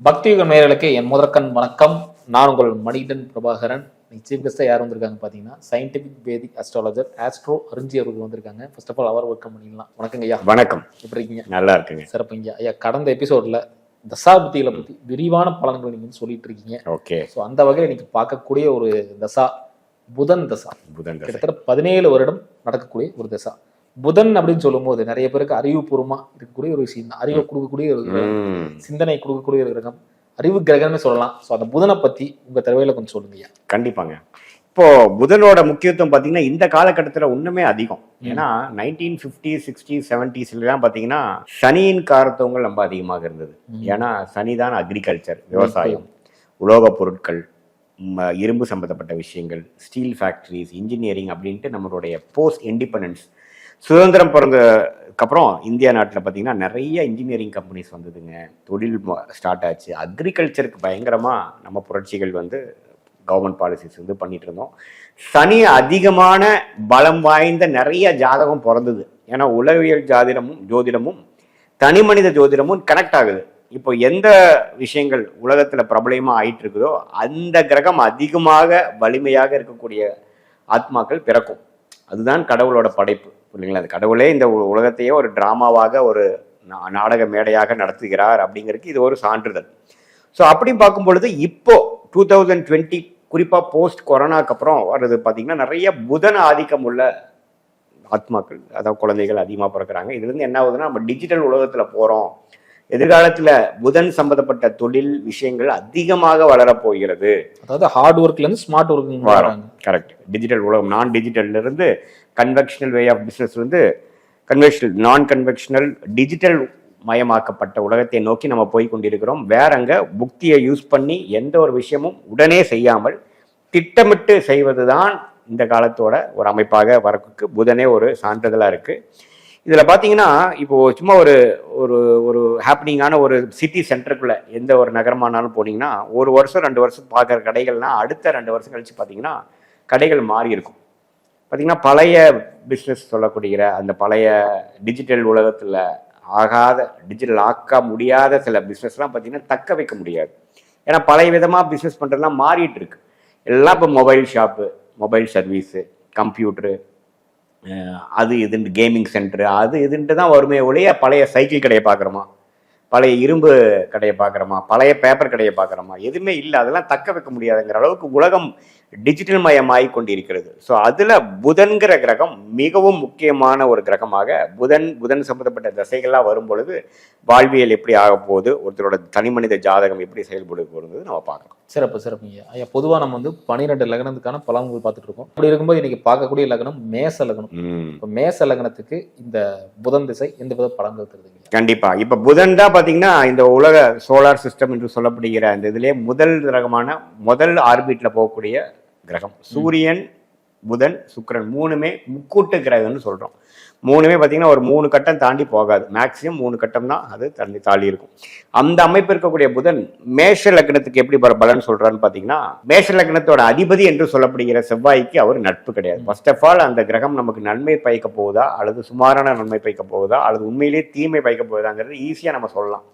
பக்தியுகம் நேயர்களுக்கு என் முதற்கண் வணக்கம். நான் உங்கள் மணிகண்டன் பிரபாகரன். சீஃப் கெஸ்ட்டாக யார் வந்திருக்காங்க பார்த்தீங்கன்னா, சயின்டிஃபிக் வேதிக் அஸ்ட்ராலஜர் ஆஸ்ட்ரோ அருஞ்சி அவர்கள் வந்திருக்காங்க. ஃபர்ஸ்ட் ஆஃப் ஆல் அவர் வெல்கம் பண்ணிடலாம். வணக்கங்க ஐயா. வணக்கம். எப்படி இருக்கீங்க? நல்லா இருக்குங்க. சிறப்புங்க ஐயா. கடந்த எபிசோட்ல தசாபுத்திகளை பற்றி விரிவான பலன்கள் நீங்கள் சொல்லிட்டு இருக்கீங்க. ஓகே. ஸோ அந்த வகையில் இன்னைக்கு பார்க்கக்கூடிய ஒரு தசா புதன் தசா. கிட்டத்தட்ட 17 வருடம் நடக்கக்கூடிய ஒரு தசா. புதன் அப்படின்னு சொல்லும்போது நிறைய பேருக்கு அறிவுபூர்வமா இருக்கக்கூடிய ஒரு விஷயம் தான். அறிவை கொடுக்கக்கூடிய ஒரு கிரகம், சிந்தனை கொடுக்கக்கூடிய ஒரு கிரகம், அறிவு கிரகம்னு சொல்லலாம். ஸோ அந்த புதனை பத்தி உங்க தேவையில கொஞ்சம் சொல்லுங்க. கண்டிப்பாங்க. இப்போ புதனோட முக்கியத்துவம் பார்த்தீங்கன்னா இந்த காலகட்டத்தில் இன்னுமே அதிகம். ஏன்னா 1950s 60s 70s பார்த்தீங்கன்னா சனியின் காரத்துவங்கள் ரொம்ப அதிகமாக இருந்தது. ஏன்னா சனி தான் அக்ரிகல்ச்சர், விவசாயம், உலோகப் பொருட்கள், இரும்பு சம்பந்தப்பட்ட விஷயங்கள், ஸ்டீல் ஃபேக்டரிஸ், இன்ஜினியரிங் அப்படின்ட்டு நம்மளுடைய போஸ்ட் இண்டிபெண்டன்ஸ் சுதந்திரம் பிறந்ததுக்கப்புறம் இந்தியா நாட்டில் பார்த்தீங்கன்னா நிறைய இன்ஜினியரிங் கம்பெனிஸ் வந்ததுங்க. தொழில் ஸ்டார்ட் ஆச்சு. அக்ரிகல்ச்சருக்கு பயங்கரமாக நம்ம புரட்சிகள் கவர்மெண்ட் பாலிசிஸ் பண்ணிட்டு இருந்தோம். சனி அதிகமான பலம் வாய்ந்த நிறைய ஜாதகம் பிறந்தது. ஏன்னா உளவியல் ஜோதிடமும் தனி மனித ஜோதிடமும் கனெக்ட் ஆகுது. இப்போ எந்த விஷயங்கள் உலகத்தில் பிரபலமாக ஆயிட்டு இருக்குதோ அந்த கிரகம் அதிகமாக வலிமையாக இருக்கக்கூடிய ஆத்மாக்கள் பிறக்கும். அதுதான் கடவுளோட படைப்பு இல்லைங்களா? அது கடவுளே இந்த உலகத்தையே ஒரு டிராமாவாக ஒரு நாடக மேடையாக நடத்துகிறார் அப்படிங்கிறதுக்கு இது ஒரு சான்றிதழ். ஸோ அப்படி பார்க்கும் பொழுது இப்போ 2020 குறிப்பாக போஸ்ட் கொரோனாக்கு அப்புறம் வர்றது பார்த்தீங்கன்னா நிறைய புதன் ஆதிக்கம் உள்ள ஆத்மாக்கள், அதாவது குழந்தைகள் அதிகமாக பிறக்கிறாங்க. இதுலேருந்து என்ன ஆகுதுன்னா நம்ம டிஜிட்டல் உலகத்தில் போகிறோம். எதிர்காலத்தில் புதன் சம்பந்தப்பட்ட தொழில் விஷயங்கள் அதிகமாக வளரப்போகிறது. அதாவது ஹார்ட் ஒர்க்லேருந்து ஸ்மார்ட் ஒர்க் வராங்க. கரெக்ட். டிஜிட்டல் உலகம் நான் டிஜிட்டல்லேருந்து conventional way of business conventional non conventional digital மயமாக்கப்பட்ட உலகத்தை நோக்கி நம்ம போய் கொண்டிருக்கிறோம். வேறங்க புக்தியை யூஸ் பண்ணி எந்த ஒரு விஷயமும் உடனே செய்யாமல் திட்டமிட்டு செய்வது தான் இந்த காலத்தோட ஒரு அமைப்பாக வரக்கு புதனே ஒரு சான்றிதழாக இருக்குது. இதில் பார்த்தீங்கன்னா இப்போது சும்மா ஒரு ஒரு ஒரு ஹாப்பனிங்கான ஒரு சிட்டி சென்டருக்குள்ளே எந்த ஒரு நகரமானாலும் போனீங்கன்னா 1 வருஷம் 2 வருஷம் பார்க்குற கடைகள்னால் அடுத்த 2 வருஷம் கழித்து பார்த்தீங்கன்னா கடைகள் மாறி இருக்கும். பார்த்தீங்கன்னா பழைய பிஸ்னஸ் சொல்லக்கூடிய அந்த பழைய டிஜிட்டல் உலகத்தில் டிஜிட்டல் ஆக்க முடியாத சில பிஸ்னஸ்லாம் பார்த்தீங்கன்னா தக்க வைக்க முடியாது. ஏன்னா பழைய விதமாக பிஸ்னஸ் பண்ணுறதுலாம் மாறிட்டு இருக்கு. எல்லாம் இப்போ mobile shop, mobile service, computer, அது இதுன்ட்டு கேமிங் சென்டரு, அது இதுன்ட்டு தான் வருமே ஒழிய பழைய சைக்கிள் கடையை பார்க்குறோமா, பழைய இரும்பு கடையை பார்க்குறோமா, பழைய பேப்பர் கடையை பார்க்குறோமா, எதுவுமே இல்லை. அதெல்லாம் தக்க வைக்க முடியாதுங்கிற அளவுக்கு உலகம் டிஜிட்டல் மயமாகி கொண்டிருக்கிறது. ஸோ அதில் புதன்கிற கிரகம் மிகவும் முக்கியமான ஒரு கிரகமாக புதன் சம்பந்தப்பட்ட தசைகள்லாம் வரும் பொழுது வாழ்வியல் எப்படி ஆக போகுது, ஒருத்தரோட தனி மனித ஜாதகம் எப்படி செயல்பட போகிறது நம்ம பார்க்கலாம். சிறப்புங்க ஐயா. பொதுவாக நம்ம 12 லக்னத்துக்கான பலன்கள் பார்த்துட்டு இருக்கோம். அப்படி இருக்கும்போது இன்னைக்கு பார்க்கக்கூடிய லக்னம் மேச லக்னம். இப்போ மேச லக்னத்துக்கு இந்த புதன் திசை எந்த வித பலன்கள் தருதுங்க? கண்டிப்பா. இப்ப புதன் தான் பாத்தீங்கன்னா இந்த உலக சோலார் சிஸ்டம் என்று சொல்லப்படுகிற அந்த இதுலயே முதல் கிரகமான முதல் ஆர்பிட்ல போகக்கூடிய கிரகம். சூரியன், புதன், சுக்கிரன் மூணுமே முக்கூட்டு கிரகம்னு சொல்றோம். மூணுமே பார்த்தீங்கன்னா ஒரு 3 கட்டம் தாண்டி போகாது. மேக்சிமம் 3 கட்டம் தான் அது தாண்டி இருக்கும். அந்த அமைப்பு இருக்கக்கூடிய புதன் மேஷ லக்னத்துக்கு எப்படி பலன் சொல்றான்னு பார்த்தீங்கன்னா, மேஷ லக்னத்தோட அதிபதி என்று சொல்லப்படுகிற செவ்வாய்க்கு அவர் நட்பு கிடையாது. ஃபர்ஸ்ட் ஆஃப் ஆல் அந்த கிரகம் நமக்கு நன்மை பயக்க போகுதா அல்லது சுமாரான நன்மை பயக்க போகுதா அல்லது உண்மையிலேயே தீமை பயக்க போகுதாங்கிறது ஈஸியாக நம்ம சொல்லலாம்.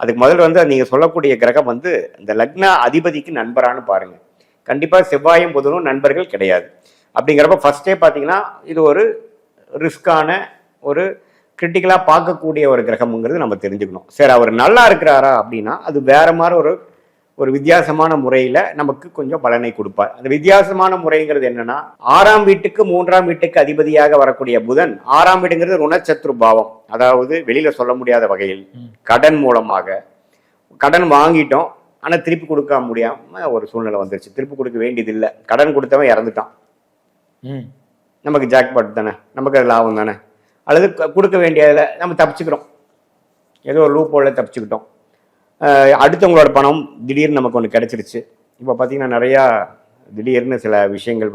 அதுக்கு முதல்ல நீங்க சொல்லக்கூடிய கிரகம் இந்த லக்ன அதிபதிக்கு நண்பரானு பாருங்க. கண்டிப்பாக செவ்வாயும் புதனும் நண்பர்கள் கிடையாது. அப்படிங்கிறப்ப ஃபர்ஸ்டே பார்த்தீங்கன்னா இது ஒரு ரிஸ்கான ஒரு கிரிட்டிக்கலாக பார்க்கக்கூடிய ஒரு கிரகம்ங்கிறது நம்ம தெரிஞ்சுக்கணும். சரி, அவர் நல்லா இருக்கிறாரா அப்படின்னா அது வேற மாதிரி ஒரு வித்தியாசமான முறையில் நமக்கு கொஞ்சம் பலனை கொடுப்பார். அந்த வித்தியாசமான முறைங்கிறது என்னன்னா, 6ஆம் வீட்டுக்கு 3ஆம் வீட்டுக்கு அதிபதியாக வரக்கூடிய புதன் 6ஆம் வீடுங்கிறது ருணச்சத்ரு பாவம். அதாவது வெளியில சொல்ல முடியாத வகையில் கடன் மூலமாக கடன் வாங்கிட்டோம் ஆனால் திருப்பி கொடுக்க முடியாம ஒரு சூழ்நிலை வந்துருச்சு. திருப்பி கொடுக்க வேண்டியது இல்லை, கடன் கொடுத்தவன் இறந்துட்டான். நமக்கு ஜாக்பாட் தானே, நமக்கு அது லாபம் தானே. அல்லது கொடுக்க வேண்டியதில் நம்ம தப்பிச்சுக்கிறோம், ஏதோ ஒரு லூப் ஹோல்ல தப்பிச்சுக்கிட்டோம். அடுத்தவங்களோட பணம் திடீர்னு நமக்கு ஒன்று கிடைச்சிருச்சு. இப்போ பார்த்தீங்கன்னா நிறையா திடீர்னு சில விஷயங்கள்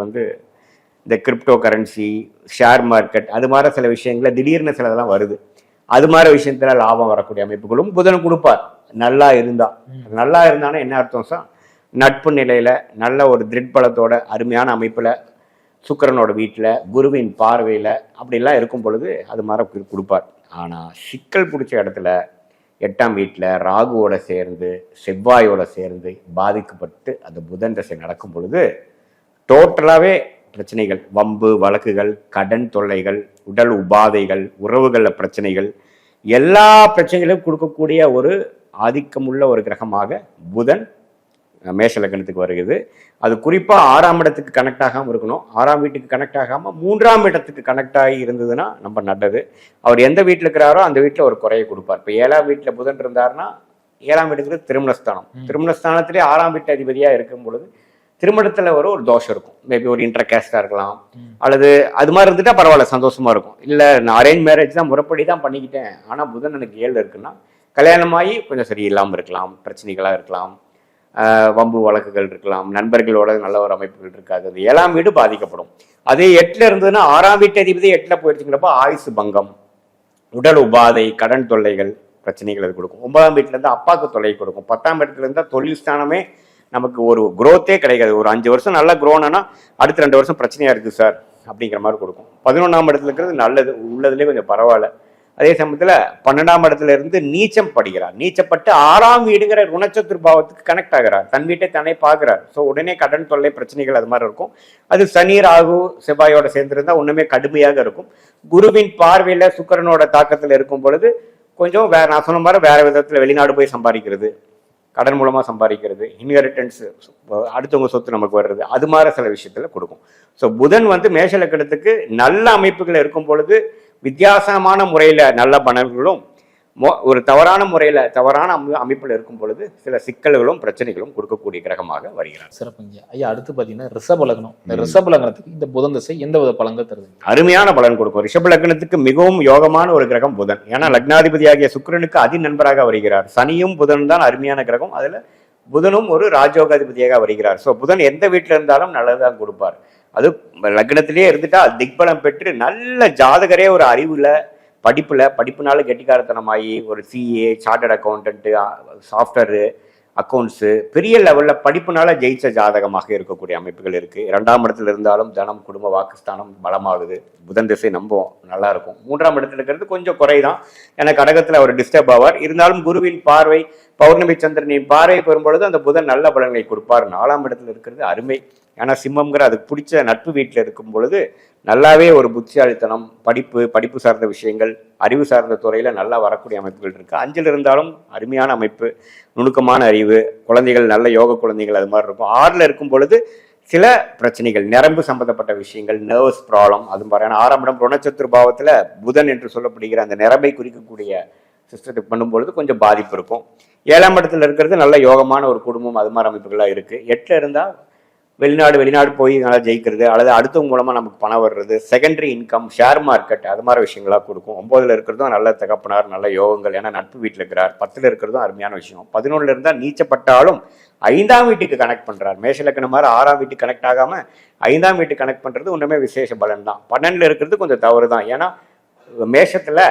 இந்த கிரிப்டோ கரன்சி, ஷேர் மார்க்கெட், அது மாதிரி சில விஷயங்கள திடீர்னு சிலதெல்லாம் வருது. அது மாதிரி விஷயத்துல லாபம் வரக்கூடிய அமைப்புகளும் புதன் கொடுப்பார். நல்லா இருந்தானா என்ன அர்த்தம் சார்? நட்பு நிலையில நல்ல ஒரு திருட்பலத்தோட அருமையான அமைப்புல சுக்கிரனோட வீட்டில் குருவின் பார்வையில் அப்படிலாம் இருக்கும் பொழுது அது மாதிரி கொடுப்பார். ஆனால் சிக்கல் பிடிச்ச இடத்துல 8ஆம் வீட்டில் ராகுவோட சேர்ந்து செவ்வாயோட சேர்ந்து பாதிக்கப்பட்டு அந்த புதன் தசை நடக்கும் பொழுது டோட்டலாகவே பிரச்சனைகள், வம்பு வழக்குகள், கடன் தொல்லைகள், உடல் உபாதைகள், உறவுகளில் பிரச்சனைகள், எல்லா பிரச்சனைகளையும் கொடுக்கக்கூடிய ஒரு ஆதிக்கமுள்ள ஒரு கிரகமாக புதன் மேஷ லக்னத்துக்கு வருகிறது. அது குறிப்பாக 6ஆம் இடத்துக்கு கனெக்ட் ஆகாமல் இருக்கணும். 6ஆம் வீட்டுக்கு கனெக்ட் ஆகாமல் 3ஆம் இடத்துக்கு கனெக்ட் ஆகி இருந்ததுன்னா நம்ம நல்லது. அவர் எந்த வீட்டில் இருக்கிறாரோ அந்த வீட்டில் ஒரு குறையை கொடுப்பார். இப்போ 7ஆம் வீட்டில் புதன் இருந்தாருன்னா 7ஆம் வீட்டுக்கு திருமணஸ்தானம், திருமணஸ்தானத்திலே 6ஆம் வீட்டு அதிபதியாக இருக்கும் பொழுது திருமணத்துல ஒரு தோஷம் இருக்கும். மேபி ஒரு இன்டர் கேஸ்டா இருக்கலாம், அல்லது அது மாதிரி இருந்துட்டா பரவாயில்ல, சந்தோஷமா இருக்கும். இல்ல நான் அரேஞ்ச் மேரேஜ் தான் முறைப்படி தான் பண்ணிக்கிட்டேன், ஆனா புதன் எனக்கு 7 இருக்குன்னா கல்யாணமாகி கொஞ்சம் சரியில்லாமல் இருக்கலாம், பிரச்சனைகளா இருக்கலாம், வம்பு வழக்குகள் இருக்கலாம், நண்பர்களோட நல்ல ஒரு அமைப்புகள் இருக்காது. அது 7ஆம் வீடு பாதிக்கப்படும். அதே 8ல இருந்ததுன்னா 6ஆம் வீட்டு அதிபதி 8ல போயிடுச்சுங்கிறப்ப ஆயுசு பங்கம், உடல் உபாதை, கடன் தொல்லைகள், பிரச்சனைகள் அது கொடுக்கும். 9ஆம் வீட்டுல இருந்தா அப்பாவுக்கு தொல்லை கொடுக்கும். 10ஆம் இடத்துல இருந்தா தொழில் ஸ்தானமே நமக்கு ஒரு குரோத்தே கிடைக்காது. ஒரு 5 வருஷம் நல்லா குரோனா அடுத்த 2 வருஷம் பிரச்சனையா இருக்கு சார் அப்படிங்கிற மாதிரி கொடுக்கும். 11ஆம் இடத்துல இருக்கிறது நல்லது, உள்ளதுலேயே கொஞ்சம் பரவாயில்ல. அதே சமயத்தில் 12ஆம் இடத்துல இருந்து நீச்சம் படிக்கிறார். நீச்சப்பட்டு 6ஆம் வீடுங்கிற குணச்சத்துரு பாவத்துக்கு கனெக்ட் ஆகிறார். தன் வீட்டை தன்னை பார்க்கிறார். ஸோ உடனே கடன் தொல்லை பிரச்சனைகள் அது மாதிரி இருக்கும். அது சனி ராகு செவ்வாயோட சேர்ந்திருந்தா ஒண்ணுமே கடுமையாக இருக்கும். குருவின் பார்வையில சுக்கிரனோட தாக்கத்தில் இருக்கும் பொழுது கொஞ்சம் வேற, நான் சொன்ன மாதிரி வேற விதத்துல வெளிநாடு போய் சம்பாதிக்கிறது, கடன் மூலமா சம்பாதிக்கிறது, இன்ஹெரிட்டன்ஸ், அடுத்தவங்க சொத்து நமக்கு வர்றது, அது மாதிரி சில விஷயத்துல கொடுக்கும். ஸோ புதன் மேஷ லக்னத்துக்கு நல்ல அமைப்புகள் இருக்கும் பொழுது வித்தியாசமான முறையில நல்ல பலன்களும், ஒரு தவறான முறையில தவறான அமைப்புல இருக்கும் பொழுது சில சிக்கல்களும் பிரச்சனைகளும் கொடுக்கக்கூடிய கிரகமாக வருகிறார். சிறப்புங்க ஐயா. அடுத்து பாத்தீங்கன்னா ரிஷப லக்னம். இந்த ரிஷப லக்னத்துக்கு இந்த புதன் திசை எந்த வித பலன்கள் தருது? அருமையான பலன் கொடுக்கும். ரிஷப லக்னத்துக்கு மிகவும் யோகமான ஒரு கிரகம் புதன். ஏன்னா லக்னாதிபதியாகிய சுக்கிரனுக்கு அதி நண்பராக வருகிறார். சனியும் புதன் தான் அருமையான கிரகம். அதுல புதனும் ஒரு ராஜயோகாதிபதியாக வருகிறார். ஸோ புதன் எந்த வீட்டில் இருந்தாலும் நல்லதான் கொடுப்பார். அது லக்னத்திலேயே இருந்துட்டா திக்பலம் பெற்று நல்ல ஜாதகரே ஒரு அறிவுல படிப்புனால கெட்டிக்காரத்தனமாகி ஒரு CA, chartered accountant, software, accounts, பெரிய லெவலில் படிப்புனால ஜெயிச்ச ஜாதகமாக இருக்கக்கூடிய அமைப்புகள் இருக்குது. 2ஆம் இடத்துல இருந்தாலும் தனம், குடும்ப, வாக்குஸ்தானம் பலமாகுது. புதன் திசை நம்புவோம் நல்லா இருக்கும். 3ஆம் இடத்துல இருக்கிறது கொஞ்சம் குறைதான், ஏன்னா கடகத்தில் அவர் டிஸ்டர்ப் ஆவார். இருந்தாலும் குருவின் பார்வை, பௌர்ணமி சந்திரனின் பார்வை பெறும்பொழுது அந்த புதன் நல்ல பலன்களை கொடுப்பார். 4ஆம் இடத்துல இருக்கிறது அருமை. ஏன்னா சிம்மம்ங்கிற அதுக்கு பிடிச்ச நட்பு வீட்டில் இருக்கும் பொழுது நல்லாவே ஒரு புத்திசாலித்தனம், படிப்பு சார்ந்த விஷயங்கள், அறிவு சார்ந்த துறையில நல்லா வரக்கூடிய அமைப்புகள் இருக்கு. 5ல் இருந்தாலும் அருமையான அமைப்பு, நுணுக்கமான அறிவு, குழந்தைகள் நல்ல யோக குழந்தைகள் அது மாதிரி இருக்கும். 6ல் இருக்கும் பொழுது சில பிரச்சனைகள், நரம்பு சம்பந்தப்பட்ட விஷயங்கள், நர்வ்ஸ் ப்ராப்ளம் அது மாதிரி. ஏன்னா 6ஆம் இடம் ருணச்சத்துரு பாவத்துல புதன் என்று சொல்லப்படுகிற அந்த நரம்பை குறிக்கக்கூடிய சிஸ்டத்துக்கு பண்ணும்பொழுது கொஞ்சம் பாதிப்பு இருக்கும். 7ஆம் இடத்துல இருக்கிறது நல்ல யோகமான ஒரு குடும்பம் அது மாதிரி அமைப்புகள்லாம் இருக்கு. 8ல் இருந்தால் வெளிநாடு போய் நல்லா ஜெயிக்கிறது, அல்லது அடுத்தவங்க மூலமா நமக்கு பணம் வர்றது, செகண்டரி இன்கம், ஷேர் மார்க்கெட் அது மாதிரி விஷயங்களா கொடுக்கும். 9ல் இருக்கிறதும் நல்ல தகப்பனார், நல்ல யோகங்கள், ஏன்னா நட்பு வீட்டில் இருக்கிறார். 10ல் இருக்கிறதும் அருமையான விஷயம். 11ல் இருந்தால் நீச்சப்பட்டாலும் 5ஆம் வீட்டுக்கு கனெக்ட் பண்றார். மேஷ லக்னம் மாதிரி 6ஆம் வீட்டுக்கு கனெக்ட் ஆகாம 5ஆம் வீட்டுக்கு கனெக்ட் பண்றது ஒன்றுமே விசேஷ பலன் தான். 12ல் இருக்கிறது கொஞ்சம் தவறு தான், ஏன்னா மேஷத்துல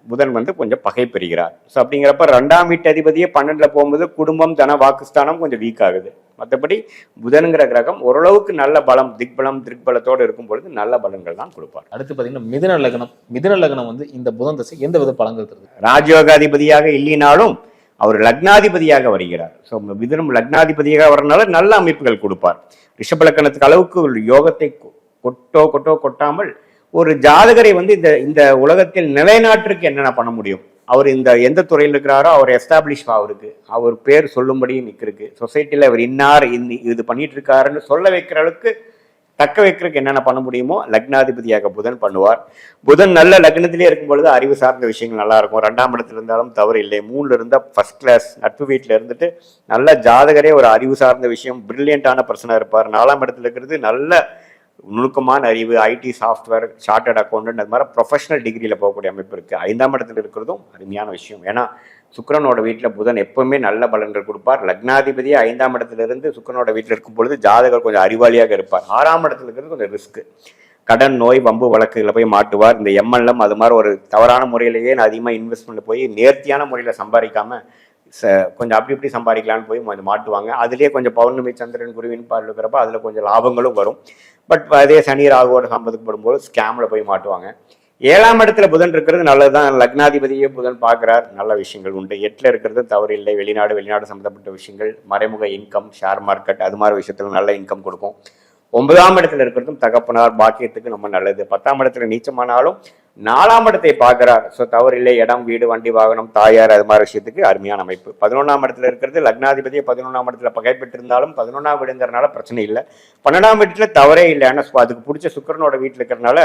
புதன் கொஞ்சம் பகை பெறுகிறார். ஸோ அப்படிங்கிறப்ப 2ஆம் வீட்டு அதிபதியே 12ல் போகும்போது குடும்பம், தன, வாக்குஸ்தானம் கொஞ்சம் வீக் ஆகுது. மற்றபடி புதனுங்கிற கிரகம் ஓரளவுக்கு நல்ல பலம், திக்பலத்தோடு இருக்கும் பொழுது நல்ல பலன்கள் தான் கொடுப்பார். அடுத்து பார்த்தீங்கன்னா மிதுன லக்னம் இந்த புதன் தசை எந்த வித பலன்கள் தருது? ராஜயோகாதிபதியாக இல்லைனாலும் அவர் லக்னாதிபதியாக வருகிறார். ஸோ மிதுனம் லக்னாதிபதியாக வரனால நல்ல அமைப்புகள் கொடுப்பார். ரிஷப லக்னத்துக்கு அளவுக்கு ஒரு யோகத்தை கொட்டாமல் ஒரு ஜாதகரை இந்த உலகத்தில் நிலைநாட்டுக்கு என்னென்ன பண்ண முடியும், அவர் எந்த துறையில் இருக்கிறாரோ அவர் எஸ்டாப்ளிஷ் ஆகுருக்கு, அவர் பேர் சொல்லும்படியும் நிற்கிறதுக்கு, சொசைட்டியில் அவர் இன்னார் இது பண்ணிட்டு இருக்காருன்னு சொல்ல வைக்கிற அளவுக்கு தக்க வைக்கிறதுக்கு என்னென்ன பண்ண முடியுமோ லக்னாதிபதியாக புதன் பண்ணுவார். புதன் நல்ல லக்னத்திலே இருக்கும் பொழுது அறிவு சார்ந்த விஷயங்கள் நல்லா இருக்கும். 2ஆம் இடத்துல இருந்தாலும் தவறு இல்லை. 3ல் இருந்தால் ஃபர்ஸ்ட் கிளாஸ் நட்பு வீட்டில் இருந்துட்டு நல்ல ஜாதகரே ஒரு அறிவு சார்ந்த விஷயம், பிரில்லியண்டான பர்சனாக இருப்பார். 4ஆம் இடத்துல இருக்கிறது நல்ல நுணுக்கமான அறிவு, ஐடி, சாஃப்ட்வேர், சார்ட்டர்ட் அக்கௌண்டன்ட் அது மாதிரி ப்ரொஃபஷனல் டிகிரியில் போகக்கூடிய அமைப்பு இருக்குது. 5ஆம் இடத்துல இருக்கிறதும் அருமையான விஷயம். ஏன்னா சுக்கிரனோட வீட்டில் புதன் எப்பவுமே நல்ல பலன்கள் கொடுப்பார். லக்னாதிபதியே 5ஆம் இடத்துல இருந்து சுக்கிரனோட வீட்டில் இருக்கும் பொழுது ஜாதகர் கொஞ்சம் அறிவாளியாக இருப்பார். 6ஆம் இடத்துல இருக்கிறது கொஞ்சம் ரிஸ்க், கடன், நோய், வம்பு வழக்குகளை போய் மாட்டுவார். இந்த எம்எல்எம் அது மாதிரி ஒரு தவறான முறையிலேயே நான் அதிகமாக இன்வெஸ்ட்மெண்ட் போய் நேர்த்தியான முறையில் சம்பாதிக்காம கொஞ்சம் அப்படி சம்பாதிக்கலான்னு போய் கொஞ்சம் மாட்டுவாங்க. அதுலேயே கொஞ்சம் பௌர்ணமி சந்திரன் குருவின் பார்வை இருக்கிறப்ப அதில் கொஞ்சம் லாபங்களும் வரும். பட் அதே சனி ராகுவோட சம்பந்தப்படும்போது ஸ்கேமில் போய் மாட்டுவாங்க. 7ஆம் இடத்துல புதன் இருக்கிறது நல்லதுதான். லக்னாதிபதியே புதன் பார்க்கிறார், நல்ல விஷயங்கள் உண்டு. 8ல் இருக்கிறது தவறு இல்லை. வெளிநாடு சம்பந்தப்பட்ட விஷயங்கள், மறைமுக இன்கம், ஷேர் மார்க்கெட், அது மாதிரி விஷயத்துல நல்ல இன்கம் கொடுக்கும். 9ஆம் இடத்துல இருக்கிறதும் தகப்பனார் பாக்கியத்துக்கு ரொம்ப நல்லது. 10ஆம் இடத்துல நீச்சமானாலும் 4ஆம் இடத்தை பார்க்கிறார். ஸோ தவறு இல்லை. இடம், வீடு, வண்டி, வாகனம், தாயார், அது மாதிரி விஷயத்துக்கு அருமையான அமைப்பு. 11ஆம் இடத்துல இருக்கிறது லக்னாதிபதியை 11ஆம் இடத்துல பகைப்பட்டிருந்தாலும் 11ஆம் வீடுங்கிறதுனால பிரச்சனை இல்லை. 12ஆம் வீட்டுல தவறே இல்லை. ஆனால் அதுக்கு பிடிச்ச சுக்கிரனோட வீட்டில் இருக்கிறதுனால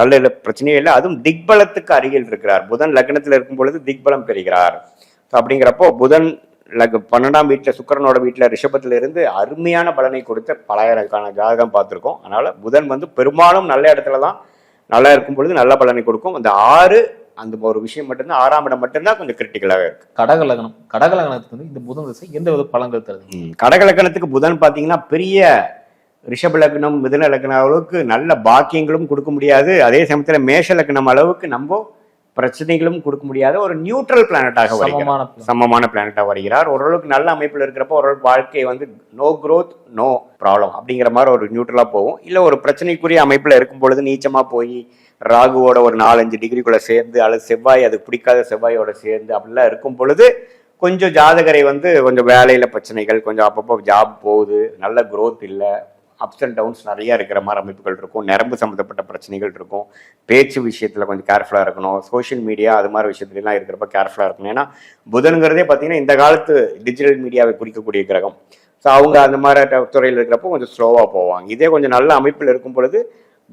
நல்ல இல்லை, பிரச்சனையே இல்லை. அதுவும் திக்பலத்துக்கு அருகில் இருக்கிறார். புதன் லக்னத்தில் இருக்கும் பொழுது திக்பலம் பெறுகிறார். அப்படிங்கிறப்போ புதன் 12ஆம் வீட்டில் சுக்கிரனோட வீட்டில் ரிஷபத்துல இருந்து அருமையான பலனை கொடுத்த பலாயிரக்கான ஜாதகம் பார்த்துருக்கோம். அதனால புதன் வந்து பெரும்பாலும் நல்ல இடத்துல தான் நல்லா இருக்கும் பொழுது நல்ல பலனை கொடுக்கும். அந்த 6 அந்த ஒரு விஷயம் மட்டும்தான், 6ஆம் இடம் மட்டும்தான் கொஞ்சம் கிரிட்டிக்கலாக இருக்கு. கடகலகணத்துக்கு வந்து இந்த புதன் திசை எந்த வித பலன்கள் தருது? கடகலக்கணத்துக்கு புதன் பார்த்தீங்கன்னா பெரிய ரிஷப லக்னம், மிதுன லக்னம் அளவுக்கு நல்ல பாக்கியங்களும் கொடுக்க முடியாது. அதே சமயத்தில் மேஷ லக்னம் அளவுக்கு நம்ம பிரச்சனைகளும் கொடுக்க முடியாத ஒரு நியூட்ரல் பிளானட்டாக வருகிறார். சமமான பிளானட்டாக வருகிறார். ஓரளவுக்கு நல்ல அமைப்பில் இருக்கிறப்போ ஓரளவுக்கு வாழ்க்கை வந்து நோ க்ரோத் நோ ப்ராப்ளம் அப்படிங்கிற மாதிரி ஒரு நியூட்ரலா போகும். இல்லை ஒரு பிரச்சனைக்குரிய அமைப்பில் இருக்கும் பொழுது நீச்சமா போய் ராகுவோட ஒரு 4-5 டிகிரிக்குள்ள சேர்ந்து, அல்லது செவ்வாய் அது பிடிக்காத செவ்வாயோட சேர்ந்து அப்படிலாம் இருக்கும் பொழுது கொஞ்சம் ஜாதகரை வந்து கொஞ்சம் வேலையில பிரச்சனைகள், கொஞ்சம் அப்பப்போ ஜாப் போகுது, நல்ல க்ரோத் இல்லை, அப்ஸ் அண்ட் டவுன்ஸ் நிறைய இருக்கிற மாதிரி அமைப்புகள் இருக்கும். நரம்பு சம்மந்தப்பட்ட பிரச்சனைகள் இருக்கும். பேச்சு விஷயத்தில் கொஞ்சம் கேர்ஃபுல்லாக இருக்கணும். சோஷியல் மீடியா அது மாதிரி விஷயத்துலாம் இருக்கிறப்ப கேர்ஃபுல்லாக இருக்கணும். ஏன்னா புதனுங்கிறதே பார்த்தீங்கன்னா இந்த காலத்து டிஜிட்டல் மீடியாவை குறிக்கக்கூடிய கிரகம். ஸோ அவங்க அந்த மாதிரி துறையில் இருக்கிறப்போ கொஞ்சம் ஸ்லோவாக போவாங்க. இதே கொஞ்சம் நல்ல அமைப்பில் இருக்கும் பொழுது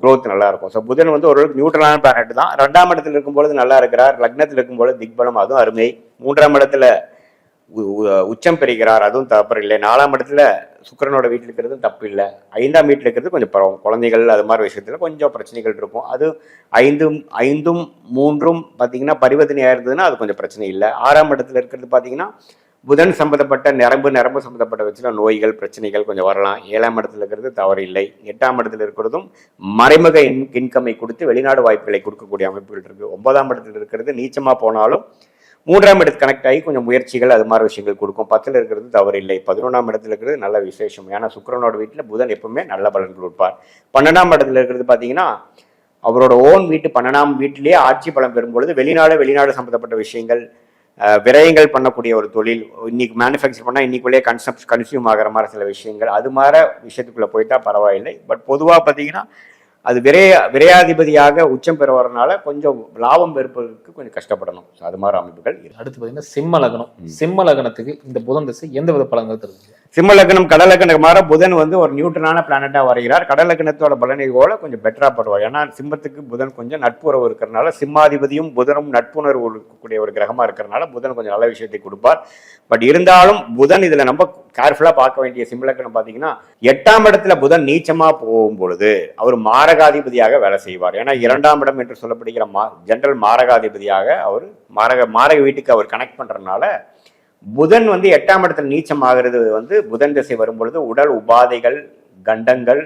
க்ரோத் நல்லா இருக்கும். ஸோ புதன் வந்து ஓரளவுக்கு நியூட்ரலான பிளானட் தான். 2ஆம் இடத்துல இருக்கும்பொழுது நல்லா இருக்கிறார். லக்னத்தில் இருக்கும்பொழுது திக்பலம், அதுவும் அருமை. 3ஆம் இடத்துல உச்சம் பெறுகிறார், அதுவும் தப்பு இல்லை. 4ஆம் இடத்துல சுக்கிரனோட வீட்டில் இருக்கிறது தப்பு இல்லை. 5ஆம் வீட்டில் இருக்கிறது கொஞ்சம் பரவாயில்ல. குழந்தைகள் அது மாதிரி விஷயத்துல கொஞ்சம் பிரச்சனைகள் இருக்கும். அது 5ம் 3ம் பார்த்தீங்கன்னா பரிவர்த்தனையாக இருந்ததுன்னா அது கொஞ்சம் பிரச்சனை இல்லை. 6ஆம் இடத்துல இருக்கிறது பார்த்தீங்கன்னா புதன் சம்பந்தப்பட்ட நரம்பு சம்பந்தப்பட்ட வச்சுல நோய்கள் பிரச்சனைகள் கொஞ்சம் வரலாம். 7ஆம் இடத்துல இருக்கிறது தவறு இல்லை. 8ஆம் இடத்துல இருக்கிறதும் மறைமுக இன்கம்மை கொடுத்து வெளிநாடு வாய்ப்புகளை கொடுக்கக்கூடிய அமைப்புகள் இருக்கு. 9ஆம் இடத்துல இருக்கிறது நீச்சமா போனாலும் 3ஆம் இடத்துக்கு கனெக்ட் ஆகி கொஞ்சம் முயற்சிகள் அது மாதிரி விஷயங்கள் கொடுக்கும். 10ல் இருக்கிறது தவறு இல்லை. 11ஆம் இடத்துல இருக்கிறது நல்ல விசேஷம். ஏன்னா சுக்கிரனோட வீட்டில் புதன் எப்பவுமே நல்ல பலன் கொடுப்பார். 12ஆம் இடத்துல இருக்கிறது பார்த்தீங்கன்னா அவரோட ஓன் வீட்டு 12ஆம் வீட்டிலேயே ஆட்சி பலம் பெறும்பொழுது வெளிநாடு சம்பந்தப்பட்ட விஷயங்கள், விரயங்கள் பண்ணக்கூடிய ஒரு தொழில், இன்னைக்கு மேனுஃபேக்சர் பண்ணால் இன்னைக்குள்ளேயே கன்சியூம் ஆகிற மாதிரி சில விஷயங்கள், அது மாதிரி விஷயத்துக்குள்ள போயிட்டா பரவாயில்லை. பட் பொதுவாக பார்த்தீங்கன்னா அது விரையாதிபதியாக உச்சம் பெற வரனால கொஞ்சம் லாபம் பெறுவதற்கு கொஞ்சம் கஷ்டப்படணும். அது மாதிரி அமைப்புகள். அடுத்து பார்த்தீங்கன்னா சிம்ம லக்னத்துக்கு இந்த புதன் திசை எந்த வித பலன்கள் தருது? சிம்ம லக்னம் கடலக்கணக்கு மாற புதன் வந்து ஒரு நியூட்ரலான பிளானட்டா வருகிறார். கடலக்கணத்தோட பலனை போல கொஞ்சம் பெட்டரா படுவார். ஏன்னா சிம்மத்துக்கு புதன் கொஞ்சம் நட்புறவு இருக்கிறதுனால, சிம்மாதிபதியும் புதனும் நட்புணர்வு இருக்கக்கூடிய ஒரு கிரகமா இருக்கிறதுனால புதன் கொஞ்சம் நல்ல விஷயத்தை கொடுப்பார். பட் இருந்தாலும் புதன் இதுல நம்ம கேர்ஃபுல்லா பார்க்க வேண்டிய சிம்ம லக்னம் பாத்தீங்கன்னா 8ஆம் இடத்துல புதன் நீச்சமா போகும் பொழுது அவர் மாரகாதிபதியாக வேலை செய்வார். ஏன்னா 2ஆம் இடம் என்று சொல்லப்படுகிற ஜெனரல் மாரகாதிபதியாக அவர் மாரக வீட்டுக்கு அவர் கனெக்ட் பண்றதுனால புதன் வந்து 8ஆம் இடத்துல நீச்சம் ஆகிறது வந்து புதன் திசை வரும்பொழுது உடல் உபாதைகள், கண்டங்கள்,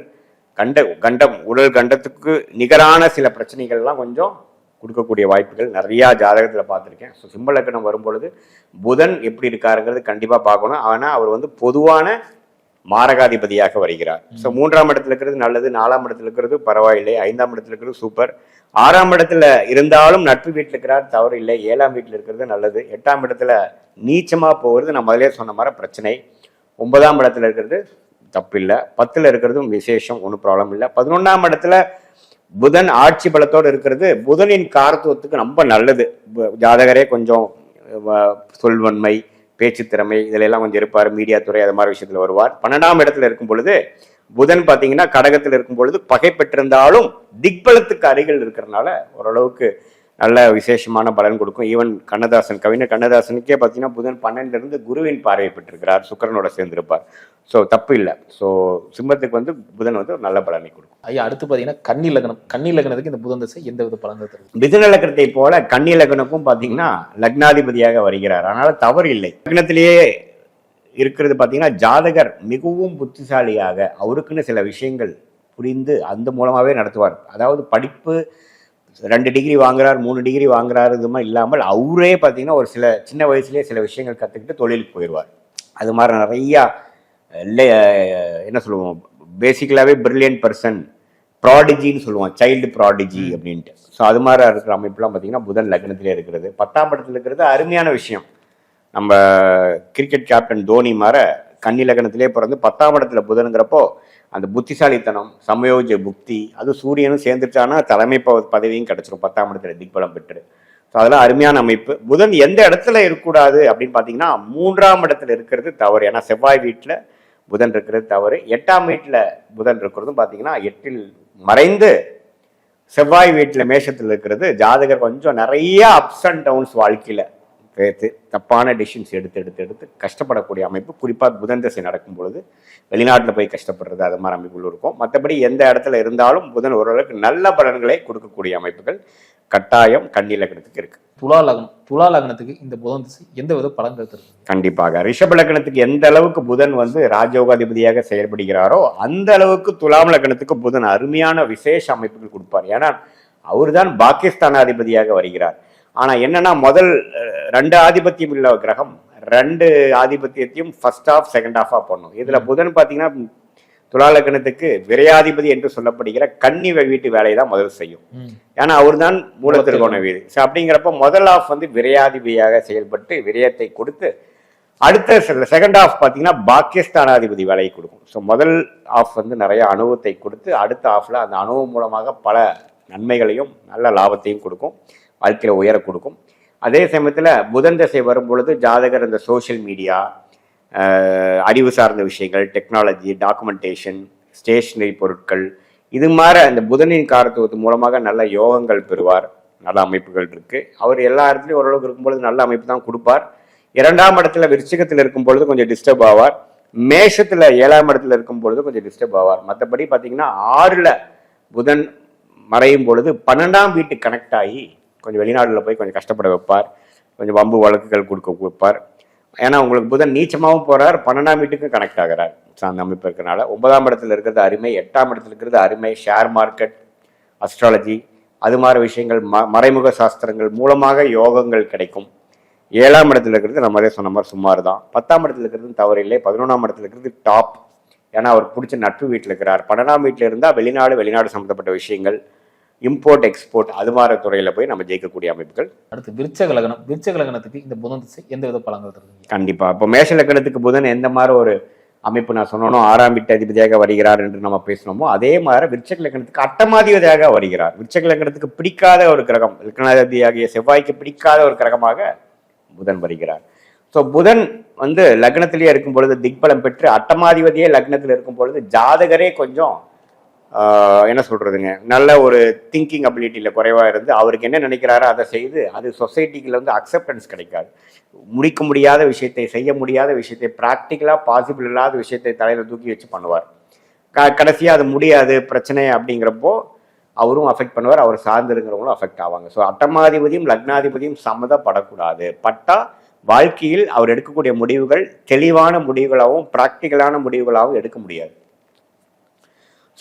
கண்டம் உடல் கண்டத்துக்கு நிகரான சில பிரச்சனைகள்லாம் கொஞ்சம் கொடுக்கக்கூடிய வாய்ப்புகள் நிறையா ஜாதகத்தில் பார்த்துருக்கேன். ஸோ சிம்ம லக்னம் வரும்பொழுது புதன் எப்படி இருக்காருங்கிறது கண்டிப்பாக பார்க்கணும். ஆனால் அவர் வந்து பொதுவான மாரகாதிபதியாக வருகிறார். ஸோ 3ஆம் இடத்துல இருக்கிறது நல்லது, 4ஆம் இடத்துல இருக்கிறது பரவாயில்லை, 5ஆம் இடத்துல இருக்கிறது சூப்பர், 6ஆம் இடத்துல இருந்தாலும் நட்பு வீட்டில் இருக்கிறார் தவறு இல்லை, 7ஆம் வீட்டில் இருக்கிறது நல்லது, 8ஆம் இடத்துல நீச்சமாக போகிறது நான் முதலே சொன்ன மாதிரி பிரச்சனை, 9ஆம் இடத்துல இருக்கிறது தப்பு இல்லை, 10ல் இருக்கிறதும் விசேஷம், ஒன்றும் ப்ராப்ளம் இல்லை. 11ஆம் இடத்துல புதன் ஆட்சி பலத்தோடு இருக்கிறது புதனின் காரத்துவத்துக்கு ரொம்ப நல்லது. ஜாதகரே கொஞ்சம் சொல்வன்மை, பேச்சு திறமை இதுல எல்லாம் கொஞ்சம் இருப்பார். மீடியா துறை அது மாதிரி விஷயத்துல வருவார். 12ஆம் இடத்துல இருக்கும் பொழுது புதன் பார்த்தீங்கன்னா கடகத்தில் இருக்கும் பொழுது பகை பெற்றிருந்தாலும் திக்பலத்துக்கு அருகில் இருக்கிறதுனால ஓரளவுக்கு நல்ல விசேஷமான பலன் கொடுக்கும். ஈவன் கவிஞர் கண்ணதாசனுக்கே பார்த்தீங்கன்னா புதன் 12ல இருந்து குருவின் பார்வை பெற்றிருக்கிறார், சுக்கிரனோட சேர்ந்திருப்பார். ஸோ தப்பு இல்லை. ஸோ சிம்மத்துக்கு வந்து புதன் வந்து ஒரு நல்ல பலனை கொடுக்கும். ஐயா அடுத்து பார்த்தீங்கன்னா கன்னி லக்னத்துக்கு இந்த புதன் திசை எந்த வித பலன்கள் தரும்? மிதுன லக்னத்தை போல கன்னி லக்னக்கும் பார்த்தீங்கன்னா லக்னாதிபதியாக வருகிறார். அதனால தவறு இல்லை. லக்னத்திலேயே இருக்கிறது பார்த்தீங்கன்னா ஜாதகர் மிகவும் புத்திசாலியாக அவருக்குன்னு சில விஷயங்கள் புரிந்து அந்த மூலமாகவே நடத்துவார். அதாவது படிப்பு 2 டிகிரி வாங்குறார், 3 டிகிரி வாங்குறாரு இது மாதிரி இல்லாமல் அவரே பார்த்தீங்கன்னா ஒரு சில சின்ன வயசுலேயே சில விஷயங்கள் கற்றுக்கிட்டு தொழிலுக்கு போயிடுவார். அது மாதிரி நிறையா என்ன சொல்லுவோம், பேசிக்கலாகவே பிரில்லியன்ட் பர்சன், ப்ராடிஜின்னு சொல்லுவோம், சைல்டு ப்ராடிஜி அப்படின்ட்டு. ஸோ அது மாதிரி இருக்கிற அமைப்புலாம் பார்த்தீங்கன்னா புதன் லக்னத்திலே இருக்கிறது. 10ஆம் இடத்துல இருக்கிறது அருமையான விஷயம். நம்ம கிரிக்கெட் கேப்டன் தோனி மாதிரி கன்னி லக்னத்திலே பிறந்து 10ஆம் இடத்துல புதனுங்கிறப்போ அந்த புத்திசாலித்தனம், சமயோஜ புக்தி, அது சூரியனும் சேர்ந்துட்டானா தலைமை பதவியும் கிடைச்சிரும் 10ஆம் இடத்துல திக்பலம் பெற்று. ஸோ அதெல்லாம் அருமையான அமைப்பு. புதன் எந்த இடத்துல இருக்கக்கூடாது அப்படின்னு பார்த்தீங்கன்னா 3ஆம் இடத்துல இருக்கிறது தவறு. ஏன்னா செவ்வாய் வீட்டில் புதன் இருக்கிறது தவறு. 8ஆம் வீட்டில் புதன் இருக்கிறதும் பார்த்தீங்கன்னா 8இல் மறைந்து செவ்வாய் வீட்டில் மேஷத்தில் இருக்கிறது ஜாதகர் கொஞ்சம் நிறைய அப்ஸ் அண்ட் டவுன்ஸ் வாழ்க்கையில் பேர்த்து தப்பான டிசிஷன்ஸ் எடுத்து கஷ்டப்படக்கூடிய அமைப்பு. குறிப்பாக புதன் திசை நடக்கும் பொழுது வெளிநாட்டில் போய் கஷ்டப்படுறது அது மாதிரி அமைப்புகள் இருக்கும். மற்றபடி எந்த இடத்துல இருந்தாலும் புதன் ஓரளவுக்கு நல்ல பலன்களை கொடுக்கக்கூடிய அமைப்புகள் கட்டாயம் கன்னி லக்னத்துக்கு இருக்கு. துலா லக்னத்துக்கு இந்த புதன் திசை எந்த வித பலன்கள் இருக்கு? கண்டிப்பாக ரிஷப லக்னத்துக்கு எந்த அளவுக்கு புதன் ராஜயோகாதிபதியாக செயல்படுகிறாரோ அந்த அளவுக்கு துலாம் லக்னத்துக்கு புதன் அருமையான விசேஷ அமைப்புகள் கொடுப்பார். ஏன்னா அவர் தான் பாகிஸ்தானாதிபதியாக வருகிறார். ஆனா என்னன்னா முதல் 2 ஆதிபத்தியம் உள்ள கிரகம் 2 ஆதிபத்தியத்தையும் ஃபர்ஸ்ட் ஆஃப் செகண்ட் ஆஃபா பண்ணும். இதுல புதன் பாத்தீங்கன்னா துலா லக்னத்துக்கு விரையாதிபதி என்று சொல்லப்படுகிற கன்னி வீட்டு வேலையை தான் முதல் செய்யும். ஏன்னா அவர் தான் மூலத்திற்கோண வீடு. ஸோ அப்படிங்கிறப்ப முதல் ஆஃப் விரையாதிபதியாக செயல்பட்டு விரயத்தை கொடுத்து அடுத்த செகண்ட் ஆஃப் பார்த்தீங்கன்னா பாகிஸ்தானாதிபதி வேலையை கொடுக்கும். ஸோ முதல் ஆஃப் நிறைய அனுபவத்தை கொடுத்து அடுத்த ஆஃப்ல அந்த அனுபவம் மூலமாக பல நன்மைகளையும் நல்ல லாபத்தையும் கொடுக்கும், வாழ்க்கையில உயர கொடுக்கும். அதே சமயத்தில் புதன் திசை வரும் பொழுது ஜாதகர் இந்த சோஷியல் மீடியா, அறிவு சார்ந்த விஷயங்கள், டெக்னாலஜி, டாக்குமெண்டேஷன், ஸ்டேஷனரி பொருட்கள், இது மாதிரி அந்த புதனின் காரத்துவத்து மூலமாக நல்ல யோகங்கள் பெறுவார். நல்ல அமைப்புகள் இருக்கு. அவர் எல்லா இடத்துலையும் ஓரளவுக்கு இருக்கும்பொழுது நல்ல அமைப்பு தான் கொடுப்பார். 2ஆம் இடத்துல விருச்சிகத்தில் இருக்கும் பொழுது கொஞ்சம் டிஸ்டர்ப் ஆவார். மேஷத்துல 7ஆம் இடத்துல இருக்கும் பொழுது கொஞ்சம் டிஸ்டர்ப் ஆவார். மற்றபடி பார்த்தீங்கன்னா 6ல் புதன் மறையும் பொழுது 12ஆம் வீட்டுக்கு கனெக்ட் ஆகி கொஞ்சம் வெளிநாடுல போய் கொஞ்சம் கஷ்டப்பட வைப்பார், கொஞ்சம் வம்பு வழக்குகள் கொடுக்க வைப்பார். ஏன்னா உங்களுக்கு புதன் நீச்சமாகவும் போறார், 12ஆம் வீட்டுக்கும் கனெக்ட் ஆகிறார். அந்த அமைப்பு இருக்கிறனால 9ஆம் இடத்துல இருக்கிறது அருமை, 8ஆம் இடத்துல இருக்கிறது அருமை. ஷேர் மார்க்கெட், அஸ்ட்ராலஜி, அது மாதிரி விஷயங்கள், மறைமுக சாஸ்திரங்கள் மூலமாக யோகங்கள் கிடைக்கும். 7ஆம் இடத்துல இருக்கிறது நம்ம அதே சொன்ன மாதிரி சுமார் தான். 10ஆம் இடத்துல இருக்கிறது தவறில்லை. 11ஆம் இடத்துல இருக்கிறது டாப். ஏன்னா அவருக்கு பிடிச்ச நட்பு வீட்டில் இருக்கிறார். 12ஆம் வீட்டில் இருந்தால் வெளிநாடு சம்மந்தப்பட்ட விஷயங்கள், இம்போர்ட் எக்ஸ்போர்ட், அது மாதிரி துறையில போய் நம்ம ஜெயிக்கக்கூடிய அமைப்புகள். அடுத்து விருச்சக லக்னத்துக்கு இந்த புதன் திசை எந்த வித பலன்கள் தருது? கண்டிப்பா. இப்போ மேஷ லக்னத்துக்கு புதன் எந்த மாதிரி ஒரு அமைப்பு நான் சொன்னோம், 6ஆம் வீட்டு அதிபதியாக வருகிறார் என்று நம்ம பேசணுமோ அதே மாதிரி விருச்சக லக்னத்துக்கு அட்டமாதிபதியாக வருகிறார். விருச்சக லக்னத்துக்கு பிடிக்காத ஒரு கிரகம், லக்னாதிபதியாகிய செவ்வாய்க்கு பிடிக்காத ஒரு கிரகமாக புதன் வருகிறார். ஸோ புதன் லக்னத்திலேயே இருக்கும் பொழுது திக்பலம் பெற்று அட்டமாதிபதியே லக்னத்தில் இருக்கும் பொழுது ஜாதகரே கொஞ்சம் என்ன சொல்றதுங்க, நல்ல ஒரு திங்கிங் அபிலிட்டியில குறைவா இருந்து அவருக்கு என்ன நினைக்கிறாரோ அதை செய்து அது சொசைட்டிக்குள்ள அக்செப்டன்ஸ் கிடைக்காது. முடிக்க முடியாத விஷயத்தை, செய்ய முடியாத விஷயத்தை, ப்ராக்டிக்கலா பாசிபிள் இல்லாத விஷயத்தை தலையில தூக்கி வச்சு பண்ணுவார். கடைசியா அது முடியாது பிரச்சனை அப்படிங்கிறப்போ அவரும் அஃபெக்ட் பண்ணுவார், அவர் சார்ந்திருக்கிறவங்களும் அஃபெக்ட் ஆவாங்க. ஸோ அட்டமாதிபதியும் லக்னாதிபதியும் சம்மதப்படக்கூடாது. பட்டா வாழ்க்கையில் அவர் எடுக்கக்கூடிய முடிவுகள் தெளிவான முடிவுகளாகவும் ப்ராக்டிக்கலான முடிவுகளாகவும் எடுக்க முடியாது.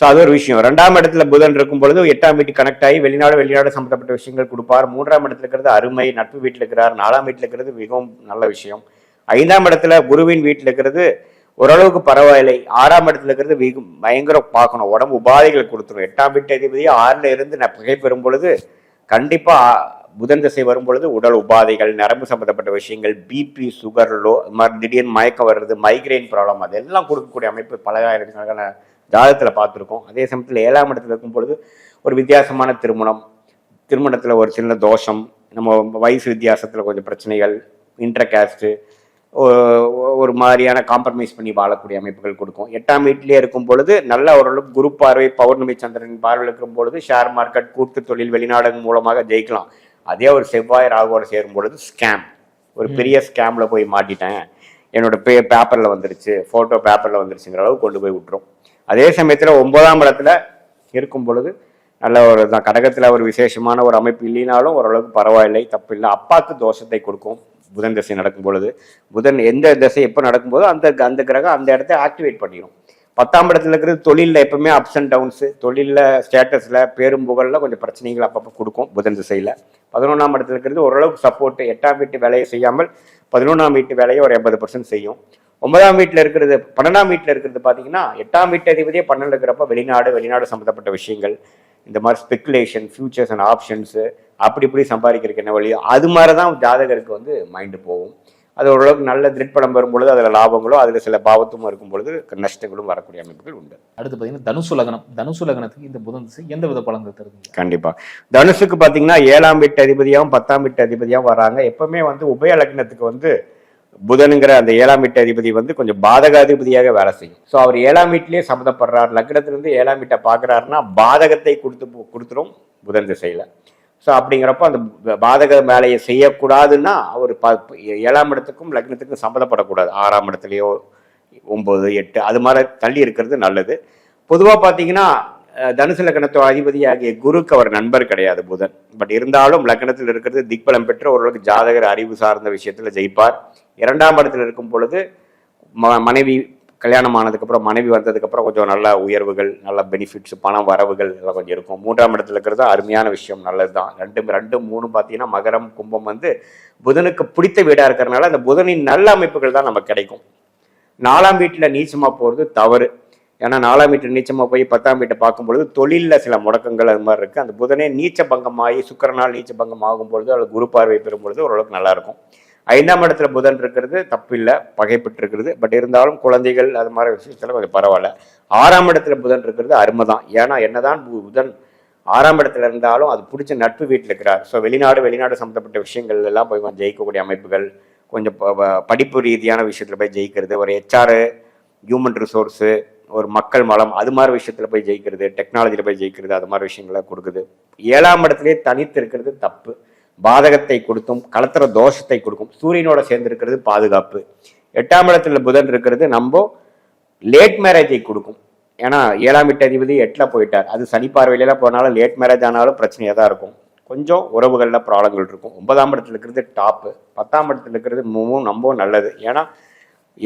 ஸோ அது ஒரு விஷயம். 2ஆம் இடத்துல புதன் இருக்கும் பொழுது 8ஆம் வீட்டுக்கு கனெக்ட் ஆகி வெளிநாடு சம்பந்தப்பட்ட விஷயங்கள் கொடுப்பார். 3ஆம் இடத்துல இருக்கிறது அருமை, நட்பு வீட்டில் இருக்கிறார். 4ஆம் வீட்டில் இருக்கிறது மிகவும் நல்ல விஷயம். 5ஆம் இடத்துல குருவின் வீட்டில் இருக்கிறது ஓரளவுக்கு பரவாயில்லை. 6ஆம் இடத்துல இருக்கிறது பயங்கர பார்க்கணும், உடம்பு உபாதைகள் கொடுத்துரும். 8ஆம் வீட்டு அதிபதி 6ல் இருந்து பகை பெறும் பொழுது கண்டிப்பா புதன் திசை வரும் பொழுது உடல் உபாதைகள், நரம்பு சம்பந்தப்பட்ட விஷயங்கள், பிபி, சுகர் லோ, திடீர்னு மயக்கம் வர்றது, மைக்ரைன் ப்ராப்ளம், அதெல்லாம் கொடுக்கக்கூடிய அமைப்பு பல ஆயிரக்கணக்கான ஜாதகத்தில் பார்த்துருக்கோம். அதே சமயத்தில் 7ஆம் இடத்துல இருக்கும் பொழுது ஒரு வித்தியாசமான திருமணத்தில் ஒரு சின்ன தோஷம், நம்ம வயசு வித்தியாசத்தில் கொஞ்சம் பிரச்சனைகள், இன்டர்காஸ்ட்டு, ஒரு மாதிரியான காம்ப்ரமைஸ் பண்ணி வாழக்கூடிய அமைப்புகள் கொடுக்கும். 8ஆம் வீட்டிலேயே இருக்கும் பொழுது நல்ல ஓரளவுக்கு குரு பார்வை, பௌர்ணமி சந்திரன் பார்வை இருக்கும் பொழுது ஷேர் மார்க்கெட், கூட்டு தொழில், வெளிநாடு மூலமாக ஜெயிக்கலாம். அதே ஒரு செவ்வாய் ராகுவோட சேரும் பொழுது ஸ்கேம், ஒரு பெரிய ஸ்கேம்ல போய் மாட்டிட்டேன், என்னோட பேப்பர்ல வந்துருச்சு, போட்டோ பேப்பர்ல வந்துருச்சுங்கிற அளவுக்கு கொண்டு போய் விட்டுரும். அதே சமயத்துல 9ஆம் இடத்துல இருக்கும் பொழுது நல்ல ஒரு தான். கடகத்துல ஒரு விசேஷமான ஒரு அமைப்பு இல்லைனாலும் ஓரளவுக்கு பரவாயில்லை, தப்பு இல்லை. அப்பாவுக்கு தோஷத்தை கொடுக்கும் புதன் திசை நடக்கும் பொழுது. புதன் எந்த திசை எப்போ நடக்கும்போது அந்த கிரகம் அந்த இடத்த ஆக்டிவேட் பண்ணிடும். 10ஆம் இடத்துல இருக்கிறது தொழிலில் எப்பவுமே அப்ஸ் அண்ட் டவுன்ஸு, தொழிலில் ஸ்டேட்டஸில் பேரும் புகழில் கொஞ்சம் பிரச்சனைகள் அப்பப்போ கொடுக்கும் புதன் திசையில். 11ஆம் இடத்துல இருக்கிறது ஓரளவுக்கு சப்போர்ட்டு. 8ஆம் வீட்டு வேலையை செய்யாமல் 11ஆம் வீட்டு வேலையை ஒரு 80% செய்யும். 9ஆம் வீட்டில் இருக்கிறது 12ஆம் வீட்டில் இருக்கிறது பார்த்தீங்கன்னா 8ஆம் வீட்டு அதிபதியே 12 இருக்கிறப்ப வெளிநாடு சம்மந்தப்பட்ட விஷயங்கள், இந்த மாதிரி ஸ்பெகுலேஷன், ஃபியூச்சர்ஸ் அண்ட் ஆப்ஷன்ஸு, அப்படி இப்படி சம்பாதிக்கிறதுக்கு என்ன வழியோ அது மாதிரி தான் ஜாதகருக்கு வந்து மைண்டு போகும். அது ஓரளவுக்கு நல்ல திருப்படம் வரும்பொழுது அதில் லாபங்களோ அதில் சில பாவத்தும் இருக்கும் பொழுது நஷ்டங்களும் வரக்கூடிய அமைப்புகள் உண்டு. அடுத்து பார்த்தீங்கன்னா தனுசு லக்னத்துக்கு இந்த புதன் திசை எந்த வித பலன்கள் தருது? கண்டிப்பா தனுசுக்கு பார்த்தீங்கன்னா 7ஆம் வீட்டு அதிபதியாகவும் 10ஆம் வீட்டு அதிபதியாகவும் வராங்க. எப்பவுமே வந்து உபய லக்னத்துக்கு வந்து புதனுங்கிற அந்த 7ஆம் வீட்டு அதிபதி வந்து கொஞ்சம் பாதகாதிபதியாக வேலை செய்யும். ஸோ அவர் 7ஆம் வீட்டிலேயே சம்மந்தப்படுறார், லக்னத்திலிருந்து 7ஆம் வீட்டை பார்க்குறாருன்னா பாதகத்தை கொடுத்துரும் புதன் திசையில். ஸோ அப்படிங்கிறப்ப அந்த பாதக வேலையை செய்யக்கூடாதுன்னா அவர் 7ஆம் இடத்துக்கும் லக்னத்துக்கும் சம்மந்தப்படக்கூடாது. 6ஆம் இடத்துலையோ 9, 8 அது மாதிரி தள்ளி இருக்கிறது நல்லது. பொதுவாக பார்த்தீங்கன்னா தனுசு லக்னத்தோட அதிபதியாகிய குருக்கு அவர் நண்பர் கிடையாது புதன். பட் இருந்தாலும் லக்னத்தில் இருக்கிறது திக்பலம் பெற்ற ஓரளவுக்கு ஜாதகர் அறிவு சார்ந்த விஷயத்தில் ஜெயிப்பார். 2ஆம் இடத்துல இருக்கும் பொழுது மனைவி கல்யாணம் ஆனதுக்கப்புறம் மனைவி வந்ததுக்கப்புறம் கொஞ்சம் நல்ல உயர்வுகள், நல்ல பெனிஃபிட்ஸ், பணம் வரவுகள் இதெல்லாம் கொஞ்சம் இருக்கும். 3ஆம் இடத்துல இருக்கிறது அருமையான விஷயம், நல்லது தான். 2, 3 பார்த்தீங்கன்னா மகரம் கும்பம் வந்து புதனுக்கு பிடித்த வீடாக இருக்கிறதுனால அந்த புதனின் நல்ல அமைப்புகள் தான் நமக்கு கிடைக்கும். 4ஆம் வீட்டில் நீச்சமாக போகிறது தவறு. ஏன்னா 4ஆம் வீட்டில் நீச்சமாக போய் 10ஆம் வீட்டை பார்க்கும்பொழுது தொழிலில் சில முடக்கங்கள் அது மாதிரி இருக்குது. அந்த புதனே நீச்ச பங்கமாகி சுக்கிரனால் நீச்ச பங்கம் ஆகும்பொழுது அல்லது குரு பார்வை பெறும்பொழுது ஓரளவுக்கு நல்லாயிருக்கும். 5ஆம் இடத்துல புதன் இருக்கிறது தப்பில்லை, பகைப்பட்டு இருக்கிறது. பட் இருந்தாலும் குழந்தைகள் அது மாதிரி விஷயத்தில் கொஞ்சம் பரவாயில்ல. 6ஆம் இடத்துல புதன் இருக்கிறது அருமை தான். ஏன்னா என்னதான் புதன் 6ஆம் இடத்துல இருந்தாலும் அது பிடிச்ச நட்பு வீட்டில் இருக்கிறார். ஸோ வெளிநாடு சம்மந்தப்பட்ட விஷயங்கள் எல்லாம் போய் ஜெயிக்கக்கூடிய அமைப்புகள், கொஞ்சம் படிப்பு ரீதியான விஷயத்தில் போய் ஜெயிக்கிறது, ஒரு HR, ஹியூமன் ரிசோர்ஸு, ஒரு மக்கள் மலம் அது மாதிரி விஷயத்தில் போய் ஜெயிக்கிறது, டெக்னாலஜியில் போய் ஜெயிக்கிறது, அது மாதிரி விஷயங்களை கொடுக்குது. 7ஆம் இடத்துலேயே தனித்து இருக்கிறது தப்பு, பாதகத்தை கொடுத்தும் கலத்திர தோஷத்தை கொடுக்கும். சூரியனோட சேர்ந்து இருக்கிறது பாதுகாப்பு. 8ஆம் இடத்துல புதன் இருக்கிறது நம்ம லேட் மேரேஜை கொடுக்கும். ஏன்னா 7ஆம் வீட்டு அதிபதி 8ல் போயிட்டார். அது சனி பார்வையிலாம் போனாலும் லேட் மேரேஜ் ஆனாலும் பிரச்சனையாக தான் இருக்கும். கொஞ்சம் உறவுகளில் ப்ராப்ளங்கள் இருக்கும். 9ஆம் இடத்துல இருக்கிறது டாப்பு, 10ஆம் இடத்துல இருக்கிறது ரொம்ப நல்லது. ஏன்னா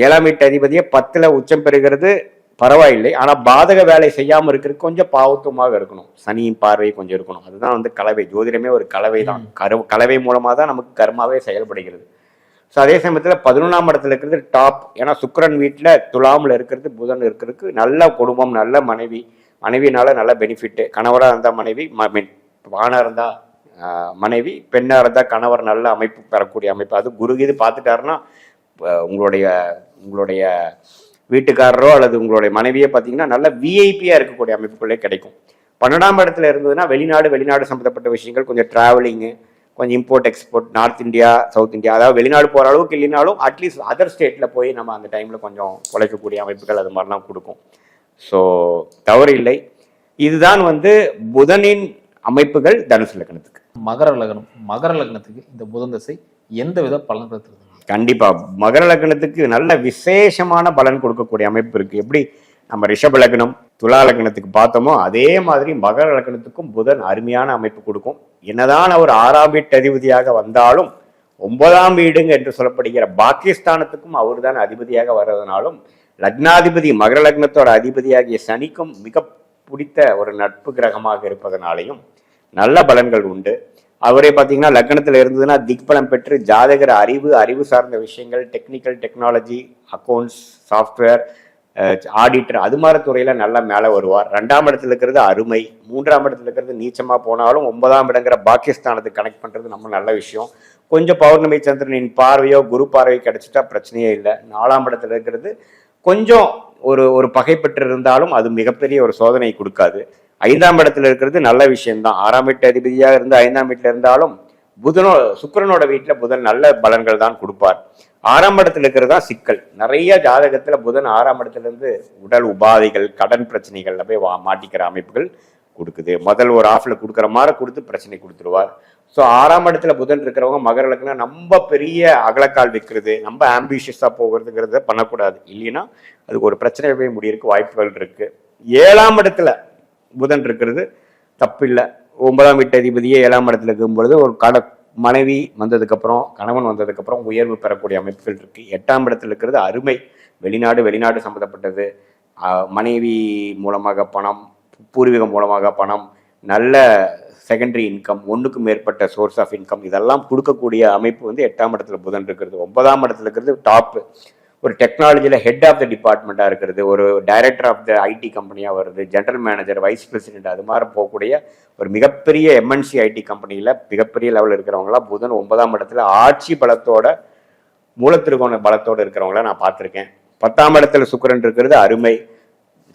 7ஆம் வீட்டு அதிபதியை 10ல் உச்சம் பெறுகிறது பரவாயில்லை. ஆனால் பாதக வேலை செய்யாமல் இருக்கிறது கொஞ்சம் பாவத்துவமாக இருக்கணும். சனியின் பார்வை கொஞ்சம் இருக்கணும். அதுதான் வந்து கலவை. ஜோதிடமே ஒரு கலவை தான். கலவை மூலமாக தான் நமக்கு கர்மாவே செயல்படுகிறது. ஸோ அதே சமயத்தில் 11ஆம் இடத்துல இருக்கிறது டாப். ஏன்னா சுக்கிரன் வீட்டில் துலாமில் இருக்கிறது புதன் இருக்கிறதுக்கு நல்ல குடும்பம், நல்ல மனைவினால நல்ல பெனிஃபிட்டு. கணவராக இருந்தால் மனைவி, ஆணாக இருந்தால் மனைவி, பெண்ணாக இருந்தால் கணவர் நல்ல அமைப்பு பெறக்கூடிய அமைப்பு. அது குரு இது பார்த்துட்டாருன்னா உங்களுடைய வீட்டுக்காரரோ அல்லது உங்களுடைய மனைவியே பார்த்தீங்கன்னா நல்ல விஐபியாக இருக்கக்கூடிய அமைப்புகளே கிடைக்கும். 12ஆம் இடத்துல இருந்ததுன்னா வெளிநாடு சம்மந்தப்பட்ட விஷயங்கள், கொஞ்சம் ட்ராவலிங்கு, கொஞ்சம் import export, north India, south India, அதாவது வெளிநாடு போகிற அளவுக்கு இல்லைனாலும் அட்லீஸ்ட் அதர் ஸ்டேட்டில் போய் நம்ம அந்த டைமில் கொஞ்சம் உழைக்கக்கூடிய அமைப்புகள் அது மாதிரிலாம் கொடுக்கும். ஸோ தவறு இல்லை. இதுதான் வந்து புதனின் அமைப்புகள் தனுசு லக்னத்துக்கு. மகர லக்னத்துக்கு இந்த புதன் திசை எந்த வித பலன்கள் தருது? கண்டிப்பா மகர லக்னத்துக்கு நல்ல விசேஷமான பலன் கொடுக்கக்கூடிய அமைப்பு இருக்கு. எப்படி நம்ம ரிஷப லக்னம், துலா லக்னத்துக்கு பார்த்தோமோ அதே மாதிரி மகர லக்னத்துக்கும் புதன் அருமையான அமைப்பு கொடுக்கும். என்னதான் அவர் 6ஆம் வீட்டு அதிபதியாக வந்தாலும் 9ஆம் வீடுங்க என்று சொல்லப்படுகிற பாகிஸ்தானத்துக்கும் அவர் தான் அதிபதியாக வர்றதுனாலும் லக்னாதிபதி மகர லக்னத்தோட அதிபதியாகிய சனிக்கும் மிக பிடித்த ஒரு நட்பு கிரகமாக இருப்பதனாலையும் நல்ல பலன்கள் உண்டு. அவரே பார்த்தீங்கன்னா லக்னத்தில் இருந்ததுன்னா திக்பலம் பெற்று ஜாதகர் அறிவு சார்ந்த விஷயங்கள், டெக்னாலஜி, அக்கௌண்ட்ஸ், சாஃப்ட்வேர், ஆடிட்டர் அது மாதிரி துறையில் நல்லா மேலே வருவார். 2ஆம் இடத்துல இருக்கிறது அருமை. 3ஆம் இடத்துல இருக்கிறது நீச்சமாக போனாலும் 9ஆம் இடங்கிற பாகிஸ்தானத்துக்கு கனெக்ட் பண்ணுறது நம்ம நல்ல விஷயம். கொஞ்சம் பௌர்ணமி சந்திரனின் பார்வையோ குரு பார்வையோ கிடைச்சிட்டா பிரச்சனையே இல்லை. 4ஆம் இடத்துல இருக்கிறது கொஞ்சம் ஒரு பகை பெற்று இருந்தாலும் அது மிகப்பெரிய ஒரு சோதனை கொடுக்காது. 5ஆம் இடத்துல இருக்கிறது நல்ல விஷயம்தான். 6ஆம் வீட்டு அதிபதியாக இருந்து 5ஆம் வீட்டில் இருந்தாலும் சுக்கிரனோட வீட்டில் புதன் நல்ல பலன்கள் தான் கொடுப்பார். 6ஆம் இடத்துல இருக்கிறதா சிக்கல். நிறைய ஜாதகத்துல புதன் 6ஆம் இடத்துல இருந்து உடல் உபாதைகள், கடன் பிரச்சனைகள்ல போய் மாட்டிக்கிற அமைப்புகள் கொடுக்குது. முதல் ஒரு ஆஃப்ல கொடுக்குற மாதிரி கொடுத்து பிரச்சனை கொடுத்துருவார். ஸோ 6ஆம் இடத்துல புதன் இருக்கிறவங்க மகர லக்னம் நம்ம பெரிய அகலக்கால் வைக்கிறது, நம்ம ஆம்பிஷியஸா போகிறதுங்கிறத பண்ணக்கூடாது. இல்லைன்னா அதுக்கு ஒரு பிரச்சனை போய் முடியிருக்கு வாய்ப்புகள் இருக்கு. 7ஆம் இடத்துல புதன் இருக்கிறது தப்பில்லை. 9ஆம் வீட்டு அதிபதியே 7ஆம் இடத்துல இருக்கும் பொழுது ஒரு மனைவி வந்ததுக்கப்புறம் கணவன் வந்ததுக்கப்புறம் உயர்வு பெறக்கூடிய அமைப்புகள் இருக்கு. 8ஆம் இடத்துல இருக்கிறது அருமை. வெளிநாடு சம்மந்தப்பட்டது, மனைவி மூலமாக பணம், பூர்வீகம் மூலமாக பணம், நல்ல செகண்டரி இன்கம், ஒன்றுக்கு மேற்பட்ட சோர்ஸ் ஆஃப் இன்கம் இதெல்லாம் கொடுக்கக்கூடிய அமைப்பு வந்து 8ஆம் இடத்துல புதன் இருக்கிறது. 9ஆம் இடத்துல இருக்கிறது டாப்பு. ஒரு டெக்னாலஜியில் ஹெட் ஆஃப் த டிபார்ட்மெண்ட்டாக இருக்கிறது, ஒரு டைரக்டர் ஆஃப் த ஐடி கம்பெனியாக வருது, ஜென்ரல் மேனேஜர், வைஸ் பிரசிடென்ட், அது மாதிரி போகக்கூடிய ஒரு மிகப்பெரிய எம்என்சி ஐடி கம்பெனியில் மிகப்பெரிய லெவலில் இருக்கிறவங்களாம் புதன் 9ஆம் இடத்துல ஆட்சி பலத்தோட மூலத்திருக்கோண பலத்தோடு இருக்கிறவங்கள நான் பார்த்துருக்கேன். 10ஆம் இடத்துல சுக்கிரன் இருக்கிறது அருமை.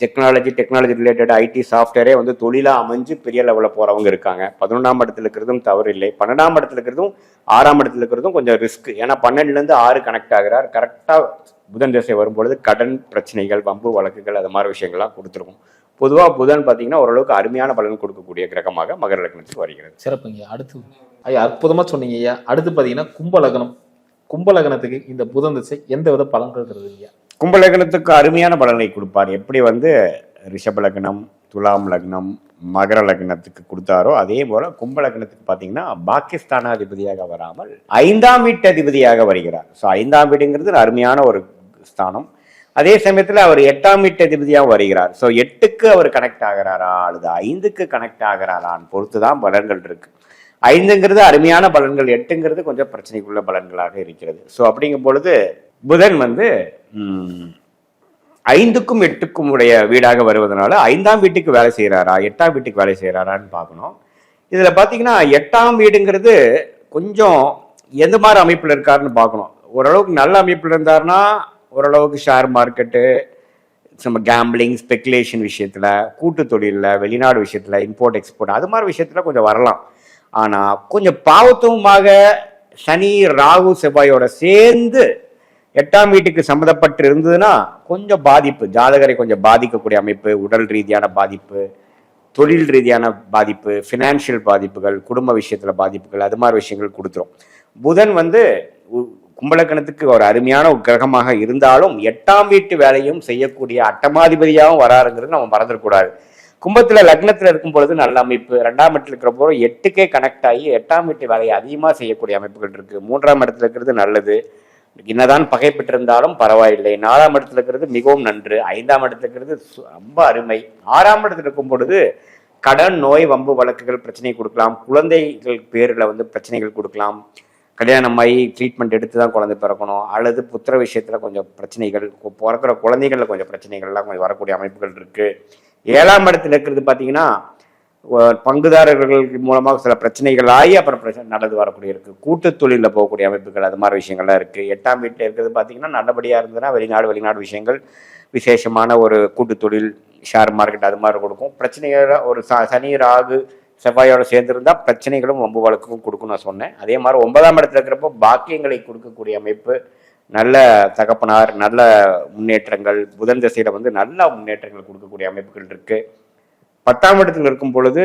டெக்னாலஜி ரிலேட்டட் ஐடி சாஃப்ட்வேரே வந்து தொழிலாக அமைஞ்சு பெரிய லெவலில் போகிறவங்க இருக்காங்க. 11ஆம் இடத்துல இருக்கிறதும் தவறு இல்லை. 12ஆம் இடத்துல இருக்கிறதும் 6ஆம் இடத்துல இருக்கிறதும் கொஞ்சம் ரிஸ்க். ஏன்னா 12லேருந்து 6 கனெக்ட் ஆகிறார். கரெக்டாக புதன் திசை வரும்பொழுது கடன் பிரச்சனைகள், வம்பு வழக்குகள், அது மாதிரி விஷயங்கள்லாம் கொடுத்துருக்கும். பொதுவாக புதன் பார்த்தீங்கன்னா ஓரளவுக்கு அருமையான பலன் கொடுக்கக்கூடிய கிரகமாக மகர லக்னத்துக்கு வருகிறது. சிறப்புங்க. அடுத்து ஐயா அற்புதமாக சொன்னீங்க ஐயா. அடுத்து பார்த்தீங்கன்னா கும்பலக்னம். கும்பலக்னத்துக்கு இந்த புதன் திசை எந்த வித பலன்கள் தருது ஐயா? கும்பலக்னத்துக்கு அருமையான பலனை கொடுப்பார். எப்படி வந்து ரிஷப லக்னம், துலாம் லக்னம், மகர லக்னத்துக்கு கொடுத்தாரோ அதே போல கும்பலக்னத்துக்கு பார்த்தீங்கன்னா பாகிஸ்தானாதிபதியாக வராமல் 5ஆம் வீட்டு அதிபதியாக வருகிறார். ஸோ 5ஆம் வீடுங்கிறது அருமையான ஒரு ஸ்தானம். அதே சமயத்தில் அவர் 8ஆம் வீட்டு அதிபதியாக வருகிறார். ஸோ 8க்கு அவர் கனெக்ட் ஆகிறாரா அல்லது 5க்கு கனெக்ட் ஆகிறாரான்னு பொறுத்து தான் பலன்கள் இருக்கு. 5ங்கிறது அருமையான பலன்கள், 8ங்கிறது கொஞ்சம் பிரச்சனைக்குள்ள பலன்களாக இருக்கிறது. ஸோ அப்படிங்கும் பொழுது புதன் வந்து 5க்கும் 8க்கும் உடைய வீடாக வருவதனால 5ஆம் வீட்டுக்கு வேலை செய்கிறாரா 8ஆம் வீட்டுக்கு வேலை செய்கிறாரான்னு பார்க்கணும். இதில் பார்த்தீங்கன்னா 8ஆம் வீடுங்கிறது கொஞ்சம் எந்த மாதிரி அமைப்பில் இருக்காருன்னு பார்க்கணும். ஓரளவுக்கு நல்ல அமைப்பில் இருந்தாருன்னா ஓரளவுக்கு ஷேர் மார்க்கெட்டு, நம்ம கேம்பிளிங், ஸ்பெகுலேஷன் விஷயத்தில், கூட்டு தொழிலில், வெளிநாடு விஷயத்தில், இம்போர்ட் எக்ஸ்போர்ட், அது மாதிரி விஷயத்தில் கொஞ்சம் வரலாம். ஆனால் கொஞ்சம் பாவத்துவமாக சனி, ராகு, செவ்வாயோட சேர்ந்து 8ஆம் வீட்டுக்கு சம்மந்தப்பட்டு இருந்ததுன்னா கொஞ்சம் பாதிப்பு, ஜாதகரை கொஞ்சம் பாதிக்கக்கூடிய அமைப்பு, உடல் ரீதியான பாதிப்பு, தொழில் ரீதியான பாதிப்பு, ஃபினான்ஷியல் பாதிப்புகள், குடும்ப விஷயத்தில் பாதிப்புகள், அது மாதிரி விஷயங்கள் கொடுத்துரும். புதன் வந்து கும்பலக்கணத்துக்கு ஒரு அருமையான ஒரு கிரகமாக இருந்தாலும் 8ஆம் வீட்டு வேலையும் செய்யக்கூடிய அட்டமாதிபதியாகவும் வராருங்கிறது நம்ம மறந்துடக்கூடாது. கும்பத்தில் லக்னத்தில் இருக்கும் பொழுது நல்ல அமைப்பு, 2ஆம் இடத்துல இருக்கிற போது 8க்கே கனெக்ட் ஆகி 8ஆம் வீட்டு வேலையை அதிகமாக செய்யக்கூடிய அமைப்புகள் இருக்குது. 3ஆம் இடத்துல இருக்கிறது நல்லது, என்னதான் பகை பெற்றிருந்தாலும் பரவாயில்லை. 4ஆம் இடத்துல இருக்கிறது மிகவும் நன்று. 5ஆம் இடத்துல இருக்கிறது ரொம்ப அருமை. 6ஆம் இடத்துல இருக்கும் பொழுது கடன், நோய், வம்பு வழக்குகள் பிரச்சனை கொடுக்கலாம். குழந்தைகள் பேரில் வந்து பிரச்சனைகள் கொடுக்கலாம். கல்யாணமாகி ட்ரீட்மெண்ட் எடுத்து தான் குழந்தை பிறக்கணும், அல்லது புத்திர விஷயத்தில் கொஞ்சம் பிரச்சனைகள், பிறக்கிற குழந்தைகளில் கொஞ்சம் பிரச்சனைகள்லாம் கொஞ்சம் வரக்கூடிய அமைப்புகள் இருக்குது. 7ஆம் இடத்துல இருக்கிறது பார்த்தீங்கன்னா பங்குதாரர்கள் மூலமாக சில பிரச்சனைகள் ஆகி அப்புறம் பிரச்சனை நடந்து வரக்கூடிய இருக்குது. கூட்டு தொழிலில் போகக்கூடிய அமைப்புகள், அது மாதிரி விஷயங்கள்லாம் இருக்குது. 8ஆம் வீட்டில் இருக்கிறது பார்த்தீங்கன்னா நல்லபடியாக இருந்ததுன்னா வெளிநாடு விஷயங்கள், விசேஷமான ஒரு கூட்டு தொழில், ஷேர் மார்க்கெட், அது மாதிரி கொடுக்கும். பிரச்சனைகள் ஒரு சனி, ராகு, செவ்வாயோட சேர்ந்துருந்தா பிரச்சனைகளும் வம்பு வழக்கும் கொடுக்கும் நான் சொன்னேன். அதே மாதிரி 9ஆம் இடத்துல இருக்கிறப்போ பாக்கியங்களை கொடுக்கக்கூடிய அமைப்பு, நல்ல தகப்பனார், நல்ல முன்னேற்றங்கள், புதன் திசையில வந்து நல்ல முன்னேற்றங்கள் கொடுக்கக்கூடிய அமைப்புகள் இருக்கு. 10ஆம் இடத்துல இருக்கும் பொழுது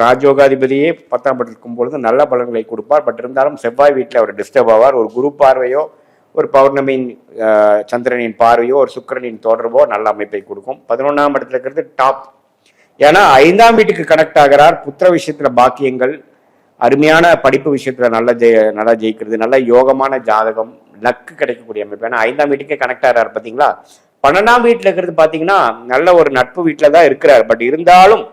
ராஜயோகாதிபதியே 10ஆம் இடத்துல இருக்கும் பொழுது நல்ல பலன்களை கொடுப்பார். பட் இருந்தாலும் செவ்வாய் வீட்டில் அவர் டிஸ்டர்ப் ஆவார். ஒரு குரு பார்வையோ, ஒரு பௌர்ணமியின் சந்திரனின் பார்வையோ, ஒரு சுக்கிரனின் தொடர்போ நல்ல அமைப்பை கொடுக்கும். 11ஆம் இடத்துல இருக்கிறது டாப். ஏன்னா 5ஆம் வீட்டுக்கு கனெக்ட் ஆகிறார். புத்திர விஷயத்துல பாக்கியங்கள், அருமையான படிப்பு விஷயத்துல நல்லா ஜெயிக்கிறது, நல்ல யோகமான ஜாதகம், லக்கு கிடைக்கக்கூடிய அமைப்பு. ஏன்னா 5ஆம் வீட்டுக்கே கனெக்ட் ஆகிறார் பார்த்தீங்களா. 12ஆம் வீட்டில் இருக்கிறது பார்த்தீங்கன்னா நல்ல ஒரு நட்பு வீட்டில் தான் இருக்கிறார். பட் இருந்தாலும்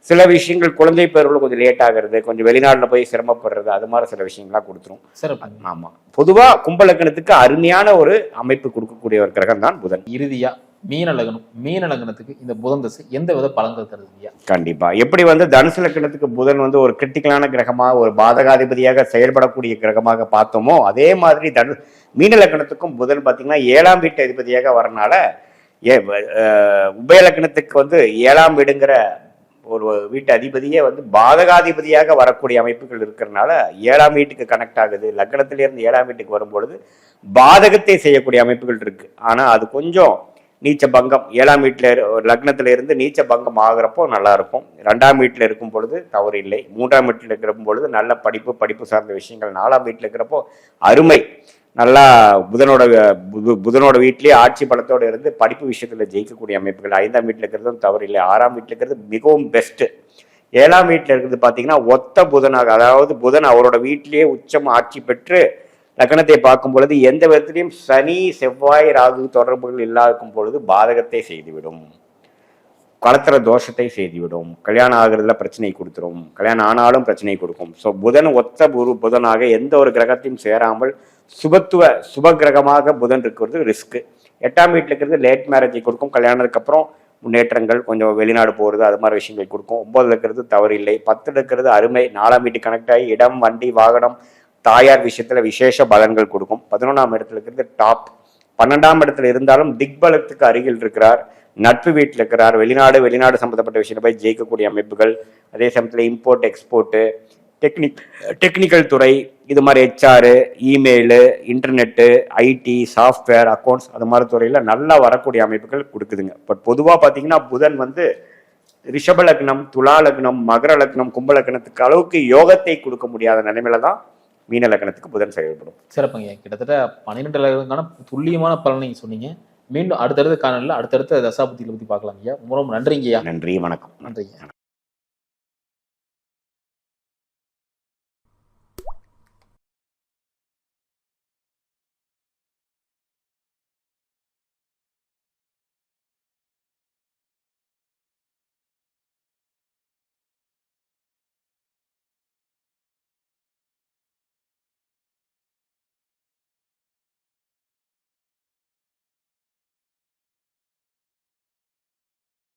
சில விஷயங்கள், குழந்தை பேர்கள் கொஞ்சம் லேட் ஆகிறது, கொஞ்சம் வெளிநாட்டில் போய் சிரமப்படுறது, அது மாதிரி சில விஷயங்கள்லாம் கொடுத்துரும். ஆமாம், பொதுவாக கும்பலக்கணத்துக்கு அருமையான ஒரு அமைப்பு கொடுக்கக்கூடிய ஒரு கிரகம் தான் புதன். இறுதியா மீன லக்னத்துக்கு இந்த புதன் திசை எந்த வித பலன்கள் தருதுயா? கண்டிப்பா. எப்படி வந்து தனுசு லக்னத்துக்கு புதன் வந்து ஒரு கிரிட்டிக்கலான கிரகமாக, ஒரு பாதகாதிபதியாக செயல்படக்கூடிய கிரகமாக பார்த்தோமோ, அதே மாதிரி மீன லக்னத்துக்கும் புதன் பார்த்தீங்கன்னா 7ஆம் வீட்டு அதிபதியாக வரனால உபய லக்னத்துக்கு வந்து 7ஆம் வீடுங்கிற ஒரு வீட்டு அதிபதியே வந்து பாதகாதிபதியாக வரக்கூடிய அமைப்புகள் இருக்கிறதுனால 7ஆம் வீட்டுக்கு கனெக்ட் ஆகுது. லக்னத்திலிருந்து 7ஆம் வீட்டுக்கு வரும்பொழுது பாதகத்தை செய்யக்கூடிய அமைப்புகள் இருக்கு. ஆனா அது கொஞ்சம் நீச்ச பங்கம், 7ஆம் வீட்டில் லக்னத்துல இருந்து நீச்ச பங்கம் ஆகிறப்போ நல்லா இருக்கும். 2ஆம் வீட்டில் இருக்கும் பொழுது தவறு இல்லை. 3ஆம் வீட்டில் இருக்கிற பொழுது நல்ல படிப்பு சார்ந்த விஷயங்கள். 4ஆம் வீட்டில் இருக்கிறப்போ அருமை, நல்லா புதனோட வீட்டிலேயே ஆட்சி பலத்தோடு இருந்து படிப்பு விஷயத்துல ஜெயிக்கக்கூடிய அமைப்புகள். 5ஆம் வீட்டில் இருக்கிறதும் தவறு இல்லை. 6ஆம் வீட்டில் இருக்கிறது மிகவும் பெஸ்ட். 7ஆம் வீட்டில் இருக்கிறது பார்த்தீங்கன்னா ஒத்த புதனாக, அதாவது புதன் அவரோட வீட்டிலேயே உச்சம் ஆட்சி பெற்று லக்னத்தை பார்க்கும் பொழுது எந்த விதத்திலையும் சனி, செவ்வாய், ராகு தொடர்புகள் இல்லாத பொழுது பாதகத்தை செய்துவிடும், கலத்திர தோஷத்தை செய்துவிடும், கல்யாணம் ஆகுறதுல பிரச்சனை கொடுத்துரும், கல்யாணம் ஆனாலும் பிரச்சனை கொடுக்கும். ஸோ புதன் ஒத்த புதனாக எந்த ஒரு கிரகத்தையும் சேராமல் சுப கிரகமாக புதன் இருக்கிறது ரிஸ்க்கு. 8ஆம் வீட்டில் இருக்கிறது லேட் மேரேஜை கொடுக்கும், கல்யாணத்துக்கு அப்புறம் முன்னேற்றங்கள், கொஞ்சம் வெளிநாடு போகிறது, அது மாதிரி விஷயங்களை கொடுக்கும். 9ல் இருக்கிறது தவறு இல்லை. 10ல் இருக்கிறது அருமை, 4ஆம் வீட்டு கனெக்ட் ஆகி இடம், வண்டி, வாகனம், தாயார் விஷயத்துல விசேஷ பலன்கள் கொடுக்கும். 11ஆம் இடத்துல இருக்கிறது டாப். 12ஆம் இடத்துல இருந்தாலும் திக்பலத்துக்கு அருகில் இருக்கிறார், நட்பு வீட்டில் இருக்கிறார், வெளிநாடு சம்பந்தப்பட்ட விஷயத்தை போய் ஜெயிக்கக்கூடிய அமைப்புகள். அதே சமயத்தில் இம்போர்ட் எக்ஸ்போர்ட்டு, டெக்னிக்கல் துறை, இது மாதிரி HR, email, internet, IT, software, accounts, அது மாதிரி துறையில் நல்லா வரக்கூடிய அமைப்புகள் கொடுக்குதுங்க. பட் பொதுவாக பார்த்தீங்கன்னா புதன் வந்து ரிஷப லக்னம், துலா லக்னம், மகர லக்னம், கும்ப லக்னத்துக்கு அளவுக்கு யோகத்தை கொடுக்க முடியாத நிலைமையில தான் மீன லக்னத்துக்கு புதன் செயல்படும். சிறப்புங்க. கிட்டத்தட்ட 12 லக்னத்துக்கான துல்லியமான பலனை நீங்க சொன்னீங்க. மீண்டும் அடுத்தடுத்த காணொலியில் அடுத்தடுத்த தசாபுத்திகளை பத்தி பார்க்கலாம் ஐயா. ரொம்ப நன்றிங்க ஐயா. நன்றி, வணக்கம். நன்றிங்க.